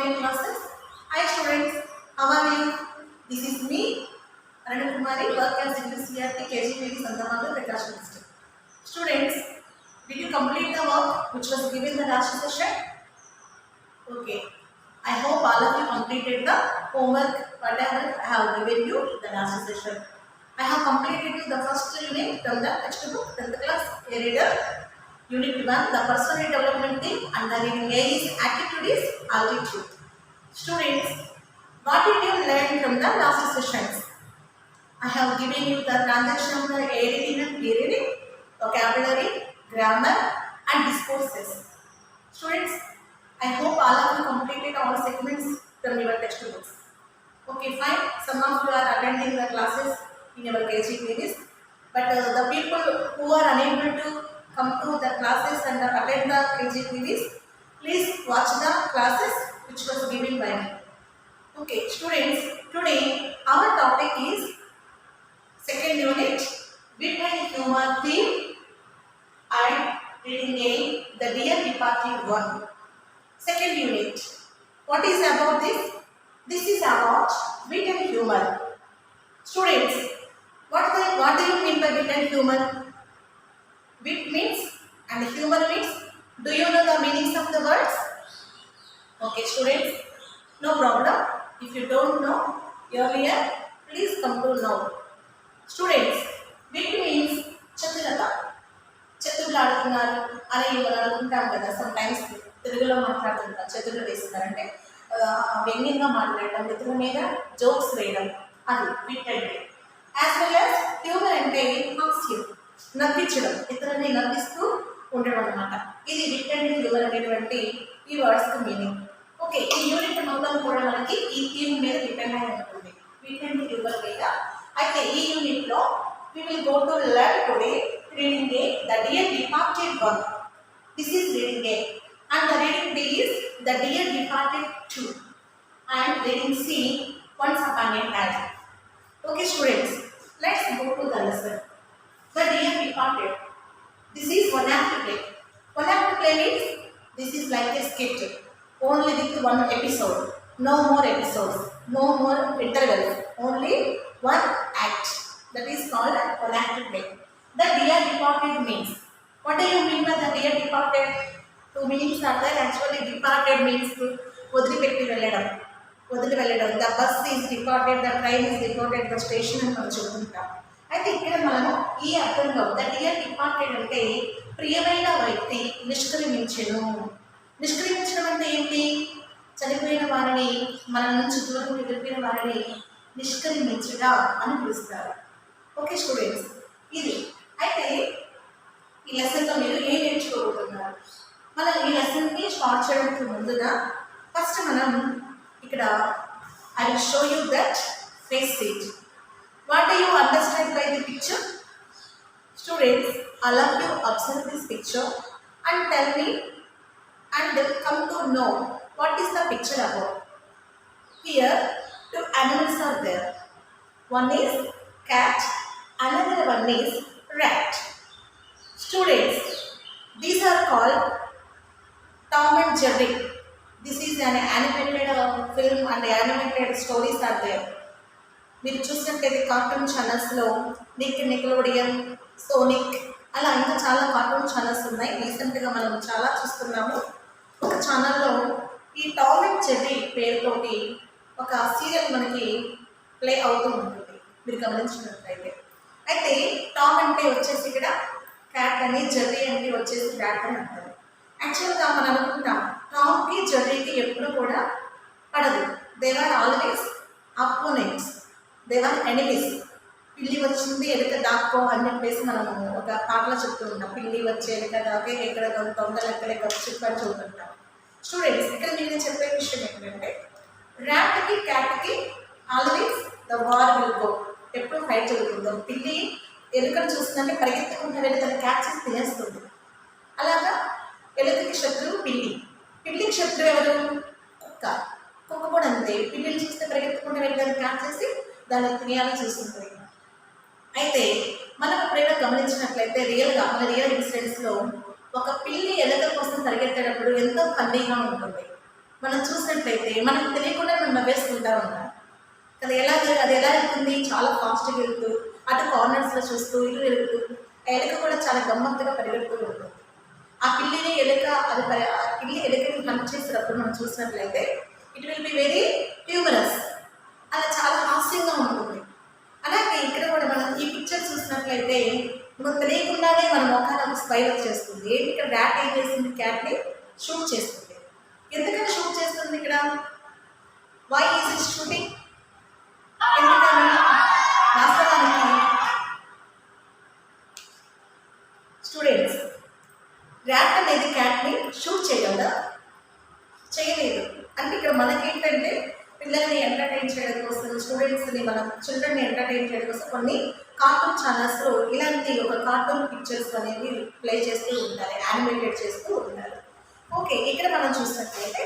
online classes. Hi students, how are you? This is me, Arana Kumari, work as CRT KGPV Sandamagal Prakash District. Students, did you complete the work which was given in the last session? Okay. I hope all of you completed the homework whatever I have given you in the last session. I have completed the first unit from the textbook, 10th class reader. Unit 1, the personal development theme, and the reading A is attitude is altitude. Students, what did you learn from the last sessions? I have given you the transaction of the A reading and B reading, vocabulary, grammar, and discourses. Students, I hope all of you completed all segments from your textbooks. Okay, fine. Some of you are attending the classes in your KG series, but the people who are unable to come to the classes and attend the KG series, please watch the classes which was given by me. Okay, students, today our topic is second unit, Wit and Humor theme and reading A, the Dear Departed One. Second unit. What is about this? This is about wit and humor. Students, what do you mean by wit and humor? Wit means and humor means. Do you know the meanings of the words? Okay, students, no problem. If you don't know earlier, please come to know. Students, wit means chaturata. చతుర్లు ఆడుతున్నారు అని మనం అనుకుంటాం కదా, some times తెలుగులో మాట్లాడుతుంటాం. చతుర్లు వేస్తున్నారంటే వ్యంగ్యంగా మాట్లాడటం, ఇతరుల మీద జోక్స్ వేయడం, అది విట్ అంటే. యాజ్ వెల్ యాజ్ హ్యూమర్ అంటే హాస్యం, నవ్వించడం, ఇతరులని నవ్విస్తూ ఉండడం అనమాట. ఇది విట్ అండ్ హ్యూమర్ అనేటువంటి ఈ వర్డ్స్కి మీనింగ్. ఓకే, ఈ యూనిట్ మొత్తం కూడా మనకి ఈ థీమ్ మీద డిపెండ్ అయి ఉంటుంది, విట్ అండ్ హ్యూమర్ మీద. అయితే ఈ యూనిట్లో we will go to learn today reading A, the Dear Departed One. This is reading A, and the reading B is the Dear Departed Two, and reading C, Once Upon a Time. Okay students, let's go to the lesson. The Dear Departed. This is one act play. One act play means this is like a skit, only with one episode. No more episodes, no more intervals, only one act. That is called one act play. The Dear Departed means. What do you mean by the Dear Departed? Two meanings are there. Actually, departed means to వదిలిపెట్టి వెళ్ళడం, వదిలి వెళ్ళడం. The bus is departed, the train is departed, the station అని మనం చెప్పుకుంటాం. అయితే ఇక్కడ మనము ఈ అర్థంలో the Dear Departed అంటే ప్రియమైన వ్యక్తి నిష్క్రమించెను. నిష్క్రమించడం అంటే ఏంటి? చనిపోయిన వారిని, మన నుంచి దూరం వెళ్ళిపోయిన వారిని నిష్క్రమించగా అని పిలుస్తారు. ఓకే స్టూడెంట్స్, ఇది అయితే ఈ లెసన్లో మీరు ఏం నేర్చుకోబోతున్నారు? మనం ఈ లెసన్ని స్టార్ట్ చేయడానికి ముందుగా ఫస్ట్ మనం ఇక్కడ I will show you that face it. What do you understand by the picture? Students, I love you observe this picture and tell me and come to know what is the picture about. Here two animals are there. One is cat, another one is rat. Students, these are called Tom and Jerry. This is an animated film and animated stories are there. మీరు చూసినట్టయితే cartoon ఛానల్స్లో Nickelodeon, sonic, అలా ఇంకా చాలా cartoon channels ఉన్నాయి. రీసెంట్గా మనం చాలా చూస్తున్నాము. ఒక ఛానల్లో ఈ టామ్ అండ్ జెర్రీ పేరుతోటి ఒక సీరియల్ మనకి ప్లే అవుతూ ఉంటుంది, మీరు గమనించినట్లయితే. అయితే టామ్ అంటే వచ్చేసి ఇక్కడ క్యాట్ అని, జెర్రీ అంటే వచ్చేసి ర్యాట్ అని అంటారు. యాక్చువల్గా మనం అనుకుంటాం టామ్కి జెర్రీకి ఎప్పుడు కూడా పడదు. They are always opponents, they are enemies. పిల్లి వచ్చింది ఎలుక దాక్కో అని చెప్పేసి మనము ఒక పాటలో చెప్తూ ఉంటాం. పిల్లి వచ్చి ఎలుక దాకే ఎక్కడ తొందర ఎక్కడెక్కడ చెప్పని చూస్తుంటాం. స్టూడెంట్స్, ఇక్కడ నేను చెప్పే విషయం ఏంటంటే ర్యాట్కి క్యాట్కి always the war will go. ఎప్పుడు ఫైట్ జరుగుతుందో, పిల్లి ఎలుకను చూస్తుందంటే పరిగెత్తుకుంటూ వెళ్ళి తన క్యాట్ చేసి తినేస్తుంది. అలాగా ఎలుకకి శత్రువు పిల్లి, పిల్లికి శత్రువు ఎవరు? కుక్క. కుక్క కూడా అంతే, పిల్లిని చూస్తే పరిగెత్తుకుంటూ వెళ్ళి దాన్ని క్యాట్ చేసి దాన్ని తినేయాలని చూస్తుంటుంది. అయితే మనం ఎప్పుడైనా గమనించినట్లయితే మన రియల్ ఇన్సిడెంట్స్లో ఒక పిల్లి ఎలుక కోసం పరిగెత్తేటప్పుడు ఎంతో ఫన్నీగా ఉంటుంది. మనం చూసినట్లయితే మనకు తెలియకుండా మనం నవ్వేసుకుంటా ఉంటాం కదా. అది ఎలా వెళ్తుంది, చాలా ఫాస్ట్గా వెళ్తూ అటు కార్నర్స్లో చూస్తూ ఇటు వెళ్తూ ఎలుక కూడా చాలా గమ్మత్తుగా పరిగెడుతూ ఉంటుంది. ఆ పిల్లిని ఎలుక ఆ పిల్లి ఎలుకని హంట్ చేసినప్పుడు మనం చూసినట్లయితే it will be very humorous, అలా చాలా హాస్యంగా ఉంటుంది. అలాగే ఇక్కడ కూడా మనం ఈ పిక్చర్ చూసినట్లయితే మనకు తెలియకుండానే మన మొఖానికి స్మైల్ వచ్చేస్తుంది. ఏంటి ఇక్కడ ర్యాట్ ఏం చేస్తుంది, క్యాట్ని షూట్ చేస్తుంది. ఎందుకని షూట్ చేస్తుంది ఇక్కడ, వై ఈజ్ ఇట్ షూటింగ్, ఎందుకని వాస్తవానికి స్టూడెంట్స్ ర్యాట్ అనేది క్యాట్ని షూట్ చేయగలదా, చేయలేదు. అంటే ఇక్కడ మనకేంటంటే పిల్లల్ని ఎంటర్టైన్ చేయడం కోసం, స్టూడెంట్స్ని మన చిల్డ్రన్ని ఎంటర్టైన్ చేయడం కోసం కొన్ని కార్టూన్ ఛానల్స్లో ఇలాంటి ఒక కార్టూన్ పిక్చర్స్ అనేవి ప్లే చేస్తూ ఉంటారు, యానిమేటెడ్ చేస్తూ ఉంటారు. ఓకే, ఇక్కడ మనం చూసినట్లయితే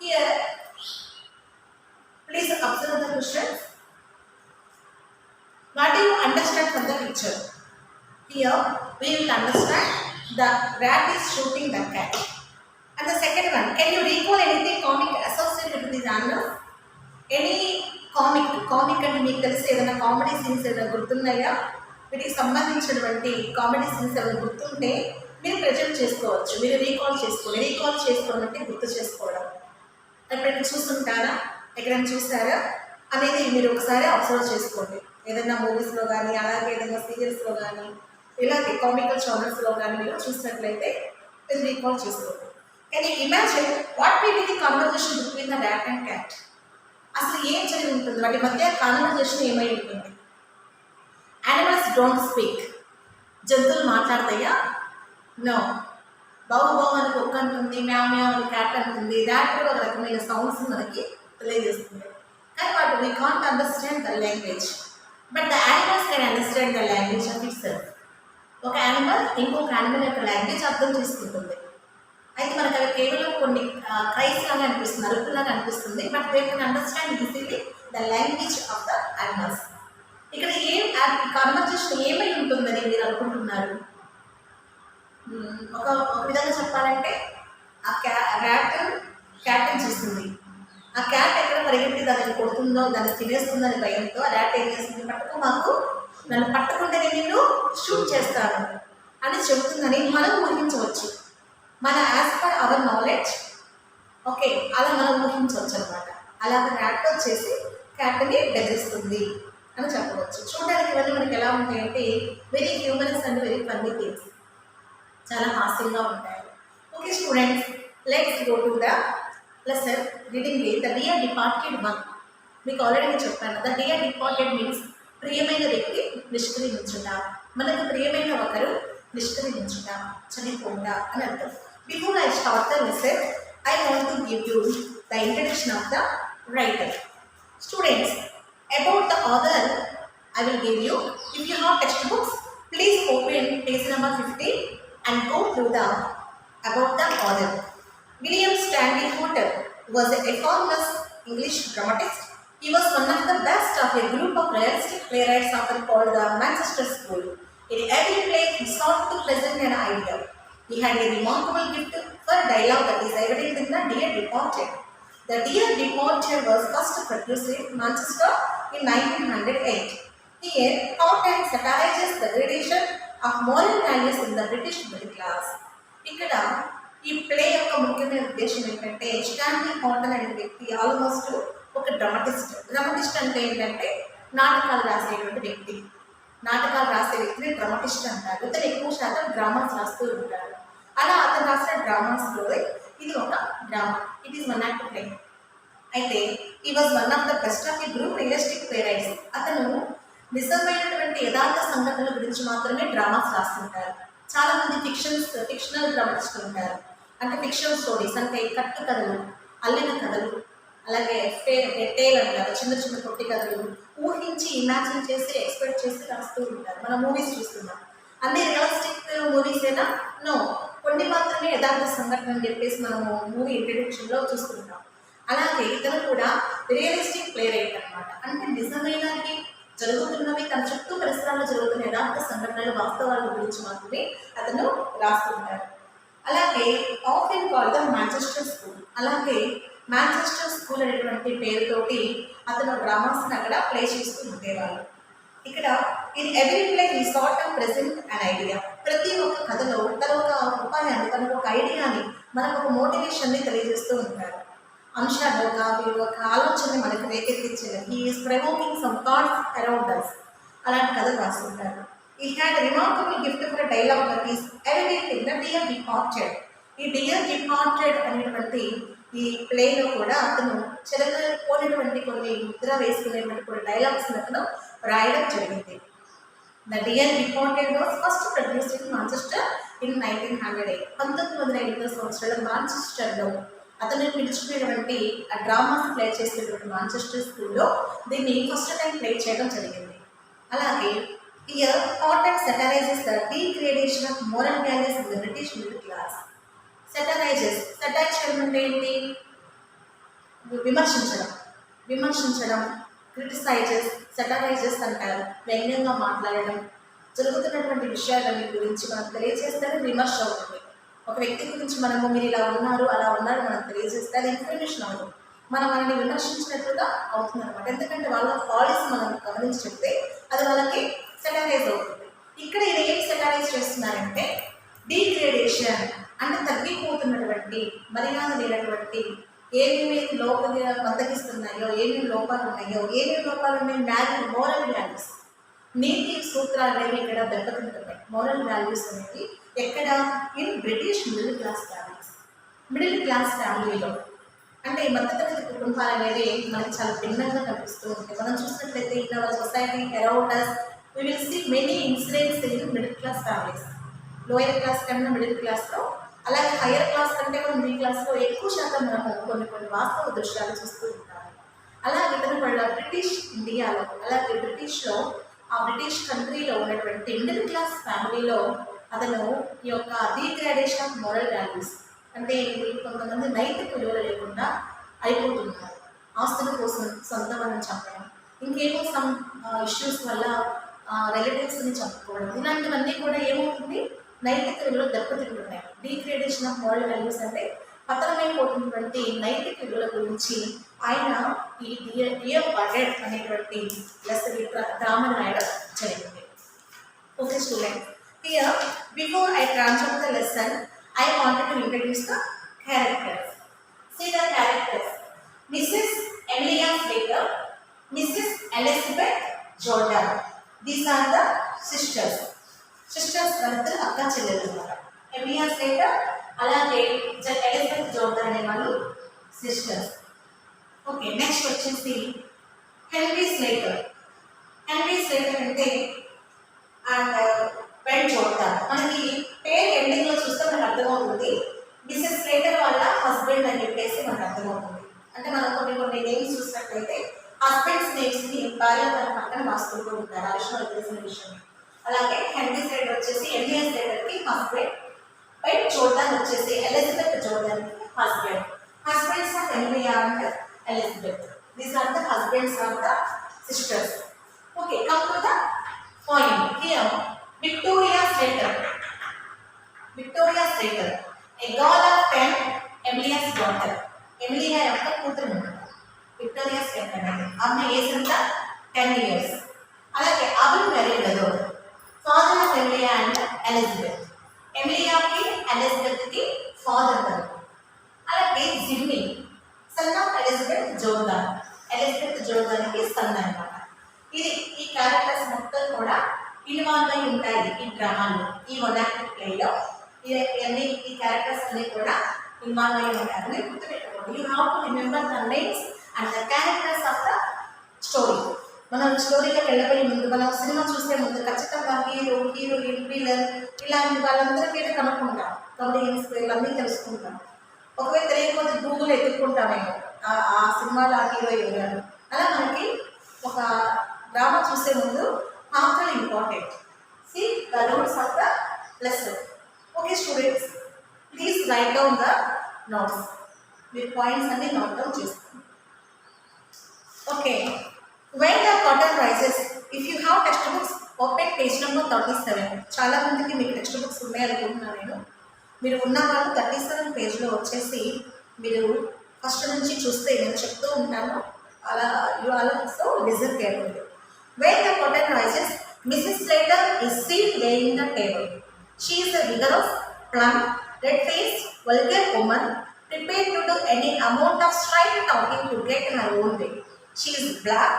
here please observe the question. What you understand from the picture? Here we will understand the rat is shooting the cat. And the second one, can you recall anything comic associated with this animal? Any comic అంటే మీకు తెలిసి ఏదైనా comedy scenes ఏదైనా గుర్తున్నాయా? వీటికి సంబంధించినటువంటి comedy scenes ఏమైనా గుర్తుంటే మీరు ప్రజెంట్ చేసుకోవచ్చు, మీరు రీకాల్ చేసుకోవడం అంటే గుర్తు చేసుకోవడం. ఎప్పుడైనా చూస్తుంటారా, ఎక్కడైనా చూసారా అనేది మీరు ఒకసారి అబ్జర్వ్ చేసుకోండి. ఏదైనా మూవీస్లో కానీ, అలాగే ఏదైనా సీరియల్స్లో కానీ, ఇలాంటి కామికల్ ఛానల్స్లో కానీ మీరు చూసినట్లయితే మీరు రీకాల్ చేసుకోండి. Can you imagine what will be the conversation between the rat and cat? అసలు ఏం జరిగి ఉంటుంది, వాటి మధ్య కన్వర్జేషన్ ఏమై ఉంటుంది? Animals don't speak. జంతువులు మాట్లాడతాయా? నో. బావు అని కుక్క అంటుంది, మ్యావ్ మ్యావ్ అని క్యాట్ అంటుంది. ర్యాట్ కూడా ఒక రకమైన సౌండ్స్ మనకి తెలియజేస్తుంది. కానీ వాటి we can't understand the language, but the animals can understand the language of it self. ఒక యానిమల్ ఇంకొక యానిమల్ యొక్క లాంగ్వేజ్ అర్థం చేసుకుంటుంది. అయితే మనకు అవి కేవలం కొన్ని క్రైస్ లాగా అనిపిస్తుంది, అరుపులాగా అనిపిస్తుంది, but they can understand easily the language of the animals. ఇక్కడ కన్వర్జేషన్ ఏమై ఉంటుందని మీరు అనుకుంటున్నారు? ఒక విధంగా చెప్పాలంటే ఆ క్యాట్ని చూస్తుంది. ఆ క్యాట్ ఎక్కడ పరిగెత్తి దాన్ని కొడుతుందో, దాన్ని తినేస్తుందని భయంతో ఆ ర్యాట్ ఏం చేస్తుంది, నన్ను పట్టుకుంటేనే నేను షూట్ చేస్తాను అని చెబుతుందని మనం ఊహించవచ్చు. మన as per our knowledge okay అలా మనం ఊహించవచ్చు అనమాట. అలాగే ర్యాట్ వచ్చేసి క్యాట్ని బెదిరిస్తుంది అని చెప్పవచ్చు. చూడడానికి ఇవన్నీ మనకి ఎలా ఉంటాయంటే very humorous and very funny things, చాలా హాస్యంగా ఉంటాయి. Okay students, let's go to the lesson reading the dear departed one. మీకు ఆల్రెడీ చెప్పాను, ద డియర్ డిపార్టెడ్ మీన్స్ ప్రియమైన వ్యక్తి నిష్క్రమించుట, మనకు ప్రియమైన ఒకరు నిష్క్రమించుట, చనిపోవుట అని అర్థం. Before I start the lesson I want to give you the introduction of the writer. Students, about the author I will give you. If you have textbooks, please open page number 50 and go through the about the author. William Stanley Porter was a famous English dramatist. He was one of the best of a group of realistic playwrights often called the Manchester School. In every play he sought to present an idea. He had a remarkable gift for dialogue that is evident in the Dear Departed. The Dear Departed was first produced in Manchester in 1908. Here, Hawthorne satirizes the degradation of moral values in the British middle class. ఇక్కడ ఈ play యొక్క ముఖ్యమైన ఉద్దేశం ఏంటంటే Stanley హాటన్ అనే వ్యక్తి almost ఒక dramatist అంటే ఏంటంటే నాటకాలు రాసేటువంటి వ్యక్తి. నాటకాలు రాసే వ్యక్తిని డ్రామటిస్ట్ అంటారు. ఇతను ఎక్కువ శాతం డ్రామాస్ రాస్తూ ఉంటారు. అలా అతను రాసిన డ్రామాస్లో ఇది ఒక drama, it is one act play. అయితే he was one of the best of a group realistic playwrights. అతను నిజమైనటువంటి యథార్థ సంఘటనల గురించి మాత్రమే డ్రామాస్ రాస్తుంటారు. చాలామంది ఫిక్షనల్ డ్రామటిస్టులు ఉంటారు. అంటే ఫిక్షన్ స్టోరీస్ అంటే కట్టు కథలు, అల్లిన కథలు, అలాగే టేల్ అంటారు, చిన్న చిన్న పొట్టి కథలు ఊహించి ఇమాజిన్ చేసి ఎక్స్పెక్ట్ చేసి రాస్తూ ఉంటారు. మనం మూవీస్ చూస్తున్నాం, అన్ని రియలిస్టిక్ మూవీస్ అయినా నో, కొన్ని మాత్రమే యథార్థ సంఘటన అని చెప్పేసి మనము మూవీ ఇంట్రడక్షన్లో చూస్తుంటాం. అలాగే ఇతను కూడా రియలిస్టిక్ ప్లే రైట్ అనమాట. అంటే నిజమైనవి జరుగుతున్నవి, తన చుట్టూ పరిసరాల్లో జరుగుతున్న యథార్థ సంఘటనలు, వాస్తవాల గురించి మాత్రమే అతను రాస్తుంటారు. అలాగే often called the Manchester school. అలాగే మాంచెస్టర్ స్కూల్ అనేటువంటి పేరుతోటి అతను డ్రామాస్ని అక్కడ ప్లే చేస్తూ ఉండేవాళ్ళు. ఇక్కడ ఇన్ ఎవ్రీ ప్లే ఈ sort of present and idea. ప్రతి ఒక్క కథలో తన ఒక ఉపాయాన్ని, తన ఒక ఐడియాని, మనకు ఒక మోటివేషన్ని తెలియజేస్తూ ఉంటారు. అంశాలు ఒక ఆలోచనని మనకు రేకెత్తించేది. He is promoting some thoughts around us. అలాంటి కథలు రాస్తుంటారు. He had remarkable gift for dialogue that is elevating the dear departed. ఈ డియర్ డిపార్టెడ్ అనేటువంటి ఈ ప్లేలో కూడా అతను చెరగపోయినటువంటి కొన్ని ముద్ర వేసుకునేటువంటి కొన్ని డైలాగ్స్ అతను రాయడం జరిగింది. The dear departed was first produced in Manchester in 1908. 1908 సంవత్సరంలో మాంచెస్టర్లో అతను పిలుచుకునేటువంటి ఆ డ్రామాస్ ప్లే చేసేటువంటి మాంచెస్టర్ స్కూల్లో దీన్ని ఫస్ట్ టైం ప్లే చేయడం జరిగింది. అలాగే here Houghton satirises the degradation of moral values in the British middle class. Satirises, satire చేయడం అంటే ఏంటి? విమర్శించడం, క్రిటిసైజెస్, సెటరైజెస్ అంటారు. వ్యంగ్యంగా మాట్లాడడం, జరుగుతున్నటువంటి విషయాలన్నీ గురించి మనం తెలియజేస్తేనే విమర్శ అవుతుంది. ఒక వ్యక్తి గురించి మనము మీరు ఇలా ఉన్నారు అలా ఉన్నారు మనం తెలియజేస్తే అది ఇన్ఫర్మేషన్ అవుతుంది. మనం వాళ్ళని విమర్శించినట్లుగా అవుతుంది అనమాట. ఎందుకంటే వాళ్ళ ఫాల్ట్స్ మనం గమనించి చెప్తే అది వాళ్ళకి సెటరైజ్ అవుతుంది. ఇక్కడ ఇది ఏం సెటరైజ్ చేస్తున్నారంటే డీగ్రేడేషన్ అంటే తగ్గిపోతున్నటువంటి, మర్యాద లేనటువంటి, ఏమేమి లోపలి బద్దకిస్తున్నాయో, ఏమేమి లోపాలు ఉన్నాయో, మోరల్ వాల్యూస్, నీతి సూత్రాలు అనేవి ఇక్కడ దెబ్బతింటున్నాయి. మోరల్ వాల్యూస్ అనేవి ఎక్కడ? ఇన్ బ్రిటిష్ మిడిల్ క్లాస్ ఫ్యామిలీలో. అంటే మధ్యతరగతి కుటుంబాలు అనేది మనకి చాలా భిన్నంగా కనిపిస్తూ ఉంటాయి. మనం చూసినట్లయితే in our society around us we will see many incidents in middle class families. Lower class కన్నా మిడిల్ క్లాస్లో, అలాగే హయ్యర్ క్లాస్ కంటే కూడా మిడిల్ క్లాస్లో ఎక్కువ శాతం మనము కొన్ని వాస్తవ దృశ్యాలు చూస్తూ ఉంటాము. అలాగే ఇతను వాళ్ళ బ్రిటిష్ ఇండియాలో, అలాగే బ్రిటిష్లో, ఆ బ్రిటిష్ కంట్రీలో ఉన్నటువంటి మిడిల్ క్లాస్ ఫ్యామిలీలో అతను ఈ యొక్క డీగ్రేడేషన్ ఆఫ్ మోరల్ వాల్యూస్ అంటే కొంతమంది నైతిక విలువలు లేకుండా అయిపోతున్నారు. ఆస్తుల కోసం సొంత వాళ్ళని చంపడం, ఇంకేమో సమ్ ఇష్యూస్ వల్ల రిలేటివ్స్ని చంపుకోవడం, ఇలాంటివన్నీ కూడా ఏమవుతుంది? నైతిక విలువలు దెబ్బతింటున్నాయి. డీగ్రేడేషన్ ఆఫ్ మోరల్ వాల్యూస్ అంటే పతనమైపోతున్నటువంటి నైతిక విలువల గురించి ఆయన ఈ డియర్ బడెడ్ అనేటువంటి డ్రామాను రాయడం జరిగింది. Okay student, here before I transfer the lesson I wanted to introduce the characters. See the characters. Mrs. Emilia Slater, Mrs. Elizabeth Jordan. These are the sisters. Sisters అంటే అక్క చెల్లెలు అన్నమాట. ఎమిలియా స్లేటర్ అలాగే Elizabeth Jordan అనే వాళ్ళు sisters. Okay, next వచ్చేసి henry Slater. అంటే and Ben Jordan. మనకి పేరు ఎండింగ్లో చూస్తే మనకు అర్థమవుతుంది మిసెస్ స్లేటర్ వాళ్ళ హస్బెండ్ అని చెప్పేసి మనకు అర్థమవుతుంది. అంటే మనం కొన్ని నేమ్స్ చూసినట్లయితే హస్బెండ్స్ నేమ్స్ని భార్య పక్కన రాసుకుంటూ ఉంటారు, ఆ విషయం తెలిసిన విషయం. అలాగే హెన్రీ స్లేటర్ వచ్చేసి ఎమిలియా స్లేటర్కి హస్బెండ్, బెన్ జోర్డాన్ వచ్చేసి ఎలిజబెత్ జోర్డాన్కి husbands of Emilia and Elizabeth. These are the husbands of the sisters. Okay, come to the point. Here Victoria Slater, a girl of 10, Emilia's daughter. Emilia యొక్క కూతురు Victoria Slater అనేది. ఆమె age ఎంత? 10 years. అలాగే Abel వెరీ brother, father of Emilia and Elizabeth. ఎమిలియాకి ఎలిజబెత్కి father కదా. అలాగే Jimmy, son of Elizabeth Jordan. Elizabeth జోర్డాన్కి సన్ అన్నమాట. ఈ క్యారెక్టర్స్ మొత్తం కూడా ఇన్వాల్వ్ అయి ఉంటాయి ఈ డ్రామాలో, ఈ మొనాటిక్ ప్లేలో. ఈ క్యారెక్టర్స్ అన్ని కూడా ఇన్వాల్వ్ అయి ఉంటారని గుర్తుపెట్టుకోండి. You have to remember the names and the characters of the story. మనం స్టోరీలోకి వెళ్ళబోయే ముందు, మనం సినిమా చూసే ముందు ఖచ్చితంగా హీరోయిన్, విలన్ ఇలాంటి వాళ్ళందరి పేరు కనుక్కుంటాం, కమెడియన్స్ పేర్లు అన్నీ తెలుసుకుంటాం. ఒకవేళ తెలియకపోతే గూగుల్ ఎత్తుక్కుంటామేమో ఆ సినిమాలో ఆ హీరో ఎవరు. అలా మనకి ఒక డ్రామా చూసే ముందు after important. See the notes of the lesson. Okay students, please write down the notes. With points and note down chestam. Okay, when the curtain rises, if you have textbooks, open page number 37. చాలా మందికి మీకు text books ఉన్నాయి అనుకుంటున్నాను నేను. మీరు ఉన్న వాళ్ళు 37 పేజ్లో వచ్చేసి మీరు ఫస్ట్ నుంచి చూస్తే నేను చెప్తూ ఉంటాను, అలా you also listen carefully. When the curtain rises, Mrs. Slater is seen laying the table. She is a vigorous, plump, red-faced, vulgar woman, prepared to do any amount of straight talking to get her own way. She is black.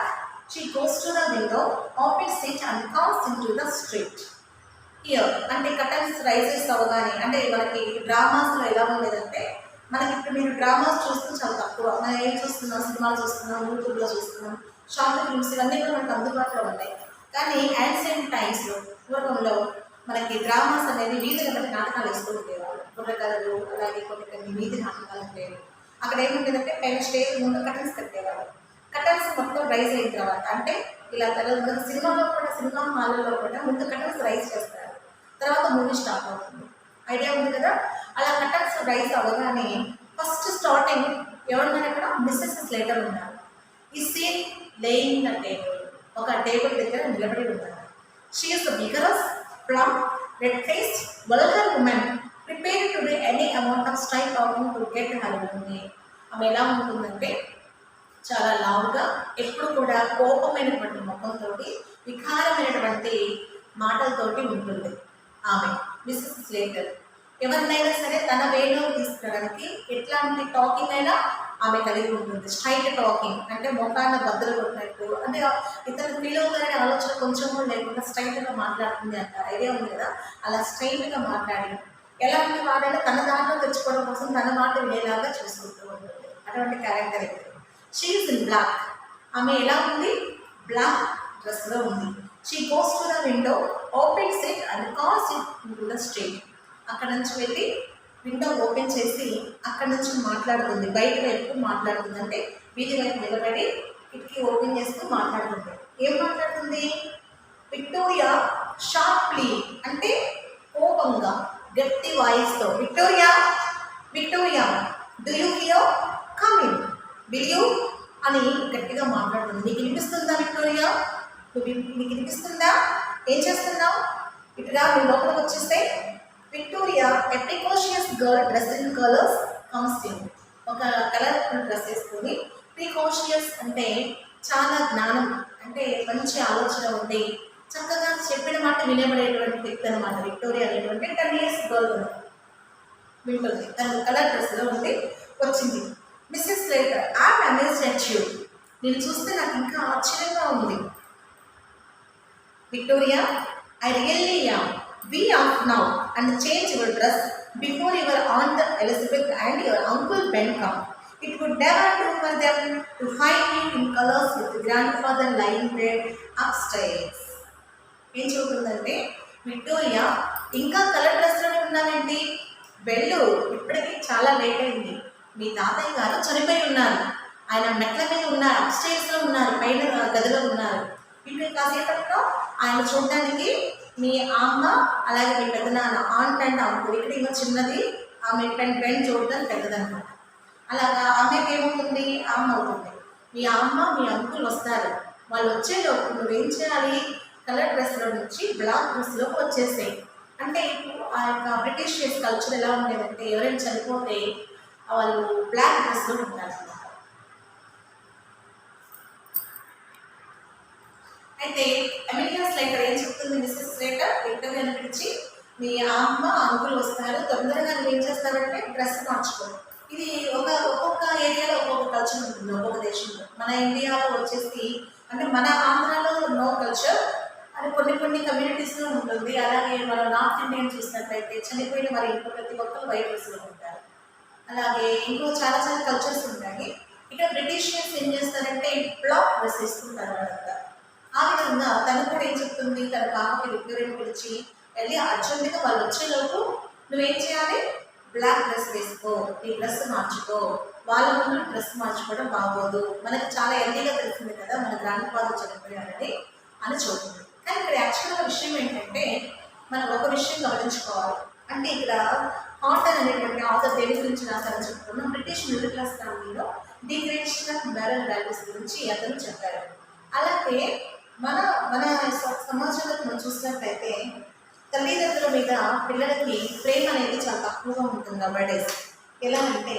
She goes to the window, opens it and comes into the street. Here, అంటే curtains rises అవగానే, అంటే మనకి డ్రామాస్లో ఎలా ఉండేదంటే, మనకి ఇప్పుడు మీరు dramas చూస్తూ చాలా తక్కువ, మనం ఏం చూస్తున్నాం, సినిమాలు చూస్తున్నాం, యూట్యూబ్లో చూస్తున్నాం, షార్ట్ ఫిల్మ్స్ ఇవన్నీ కూడా మనకు అందుబాటులో ఉంటాయి. కానీ యాన్షియంట్ టైమ్స్లో, పూర్వంలో మనకి డ్రామాస్ అనేది వీధుల బట్టి నాటకాలు వేస్తూ ఉండేవాళ్ళు. బుర్రకథలు, అలాగే కొన్ని వీధి నాటకాలు ఉండేవి. అక్కడ ఏముండేదంటే పైన స్టేజ్ ముందు కటన్స్ కట్టేవాళ్ళు. కటన్స్ మొత్తం రైజ్ అయిన తర్వాత, అంటే ఇలా సినిమాలో కూడా, సినిమా హాల్లో కూడా ముందు కటన్స్ రైజ్ చేస్తారు, తర్వాత మూవీ స్టార్ట్ అవుతుంది. ఐడియా ఉంది కదా. అలా కటన్స్ రైజ్ అవ్వగానే ఫస్ట్ స్టార్టింగ్ ఎవరున్నారు అక్కడ, మిస్సెస్ స్లేటర్ ఉన్నారు. ఈ సీన్ లేయింగ్ ద టేబుల్, ఒక టేబుల్ దగ్గర నిలబడి ఉన్నారు. She is vigorous, plum, red face, vulgar women, prepared to do any amount of strike talking to get her own. ఆమె ఎలా ఉంటుందంటే చాలా లావుగా, ఎప్పుడు కూడా కోపమైనటువంటి ముఖంతో, వికారమైనటువంటి మాటలతోటి ఉంటుంది ఆమె మిస్సెస్ స్లేటర్. ఎవరినైనా సరే తన వేలో తీసుకురావడానికి ఎట్లాంటి టాకింగ్ అయినా ఆమె కలిగి ఉంటుంది. స్ట్రైట్ టాకింగ్ అంటే ముఖాన్ని బద్దలు కొట్టినట్టు, అంటే ఇతను ఫీల్ అవుతారనే ఆలోచన కొంచెం కూడా లేకుండా స్ట్రైట్గా మాట్లాడుతుంది అంటారు. ఐడియా ఉంది కదా. అలా స్ట్రైట్గా మాట్లాడి ఎలాంటి వాడైనా తన దాంట్లో తెచ్చుకోవడం కోసం తన మాట వినేలాగా చూసుకుంటూ ఉంటుంది. అటువంటి క్యారెక్టర్ అయితే. She is in black. ఆమె ఎలా ఉంది, బ్లాక్ డ్రెస్లో ఉంది. She goes to the window, opens it and calls it into the street. అక్కడ నుంచి వెళ్ళి విండో ఓపెన్ చేసి అక్కడ నుంచి మాట్లాడుతుంది, బయట వైపు మాట్లాడుతుంది. అంటే వీధి వైపు నిలబడి కిటికీ ఓపెన్ చేస్తూ మాట్లాడుతుంది. ఏం మాట్లాడుతుంది, విక్టోరియా షార్ప్లీ, అంటే కోపంగా గట్టి వాయిస్తో, Victoria, Victoria, do you hear, come in, will you అని గట్టిగా మాట్లాడుతుంది. నీకు వినిపిస్తుందా విక్టోరియా, నీకు వినిపిస్తుందా, ఏం చేస్తున్నావు, ఇటుగా నీ లోపలికి వచ్చేస్తే. Victoria, a precautious girl dress in colours comes in. ఒక కలర్ఫుల్ డ్రెస్ వేసుకొని, ప్రికాషియస్ అంటే చాలా జ్ఞానం, అంటే మంచి ఆలోచన ఉండి చక్కగా చెప్పిన మాట వినబడేటువంటి వ్యక్తి అనమాట విక్టోరియా అనేటువంటి 10 years గర్ల్ వింటుంది. తను కలర్ డ్రెస్లో ఉండి వచ్చింది. Mrs Slater, I'm amazed at you, నేను చూస్తే నాకు ఇంకా ఆశ్చర్యంగా ఉంది. Victoria, I really am. Be off now and change your dress before your aunt Elizabeth and your uncle Ben come. It would never do for them to find you in colors with grandfather lying there upstairs. ఏం చెబుతుందంటే, Victoria ఇంకా colour డ్రెస్లోనే ఉన్నావేంటి, వెళ్ళు, ఇప్పటికీ చాలా late అయింది. మీ తాతయ్య గారు చనిపోయి ఉన్నారు, ఆయన మెట్ల మీద ఉన్నారు, అప్స్టైర్స్లో ఉన్నారు, పైన గదిలో ఉన్నారు. ఇప్పుడు కాసేపట్లో ఆయన చూడడానికి మీ అమ్మ, అలాగే మీ పెద్దనాన్న, ఆంట్ అండ్ అంకుల్, ఇక్కడ ఇంకా చిన్నది, ఆమె బెన్ చూడడానికి పెద్దదనమాట. అలాగా ఆమెకి ఏమవుతుంది, అమ్మ అవుతుంది. మీ అమ్మ, మీ అంకుల్ వస్తారు. వాళ్ళు వచ్చేలోపు నువ్వేం చేయాలి, కలర్ డ్రెస్లో నుంచి బ్లాక్ డ్రెస్లోకి వచ్చేసాయి. అంటే ఇప్పుడు ఆ యొక్క బ్రిటిష్ కల్చర్ ఎలా ఉండేదంటే, ఎవరైనా చనిపోతే వాళ్ళు బ్లాక్ డ్రెస్లో ఉంటారు. అయితే అమెరికా స్లేటర్ ఏం చెప్తుంది, మిస్సెస్ స్లేటర్ విక్టోరియాని పిలిచి, మీ అమ్మ అంకుల్ వస్తారు, తొందరగా నువ్వు ఏం చేస్తారంటే డ్రెస్ మార్చుకో. ఇది ఒక్కొక్క ఏరియాలో ఒక్కొక్క కల్చర్ ఉంటుంది, ఒక్కొక్క దేశంలో. మన ఇండియాలో వచ్చేసి, అంటే మన ఆంధ్రాలో నో కల్చర్, అది కొన్ని కమ్యూనిటీస్లో ఉంటుంది. అలాగే మనం నార్త్ ఇండియన్ చూసినట్లయితే చనిపోయిన వారి ఇంట్లో ప్రతి ఒక్కరు వైట్ డ్రెస్లో ఉంటారు. అలాగే ఇంకో చాలా కల్చర్స్ ఉంటాయి. ఇక్కడ బ్రిటిషియన్స్ ఏం చేస్తారంటే బ్లాక్ డ్రెస్ వేసుకుంటారు వాళ్ళంతా. ఆ విధంగా తను కూడా ఏం చెప్తుంది, తన పాపకి విక్టోరియాని పిలిచి వెళ్ళి అర్జెంటుగా వాళ్ళు వచ్చేలోపు నువ్వేం చేయాలి, బ్లాక్ డ్రెస్ వేసుకో, నీ డ్రెస్ మార్చుకో, వాళ్ళ ముందు డ్రెస్ మార్చుకోవడం బాగోదు, మనకి చాలా ఎర్లీగా తెలిసింది కదా మన గ్రాండ్ ఫాదర్ చనిపోయారని అని చెబుతుంది. కానీ ఇక్కడ యాక్చువల్గా విషయం ఏంటంటే, మనం ఒక విషయం గమనించుకోవాలి. అంటే ఇక్కడ హాటన్ అనేటువంటి ఆథర్ దేని గురించి రాశారని చెప్పుకున్నాం. బ్రిటిష్ మిడిల్ క్లాస్ ఫ్యామిలీలో డిగ్రేడేషన్ ఆఫ్ మోరల్ వాల్యూస్ గురించి అతను చెప్పారు. అలాగే మన సమాజంలో మనం చూసినట్లయితే తల్లిదండ్రుల మీద పిల్లలకి ప్రేమ అనేది చాలా తక్కువగా ఉంటుంది నౌడేస్. ఎలా అంటే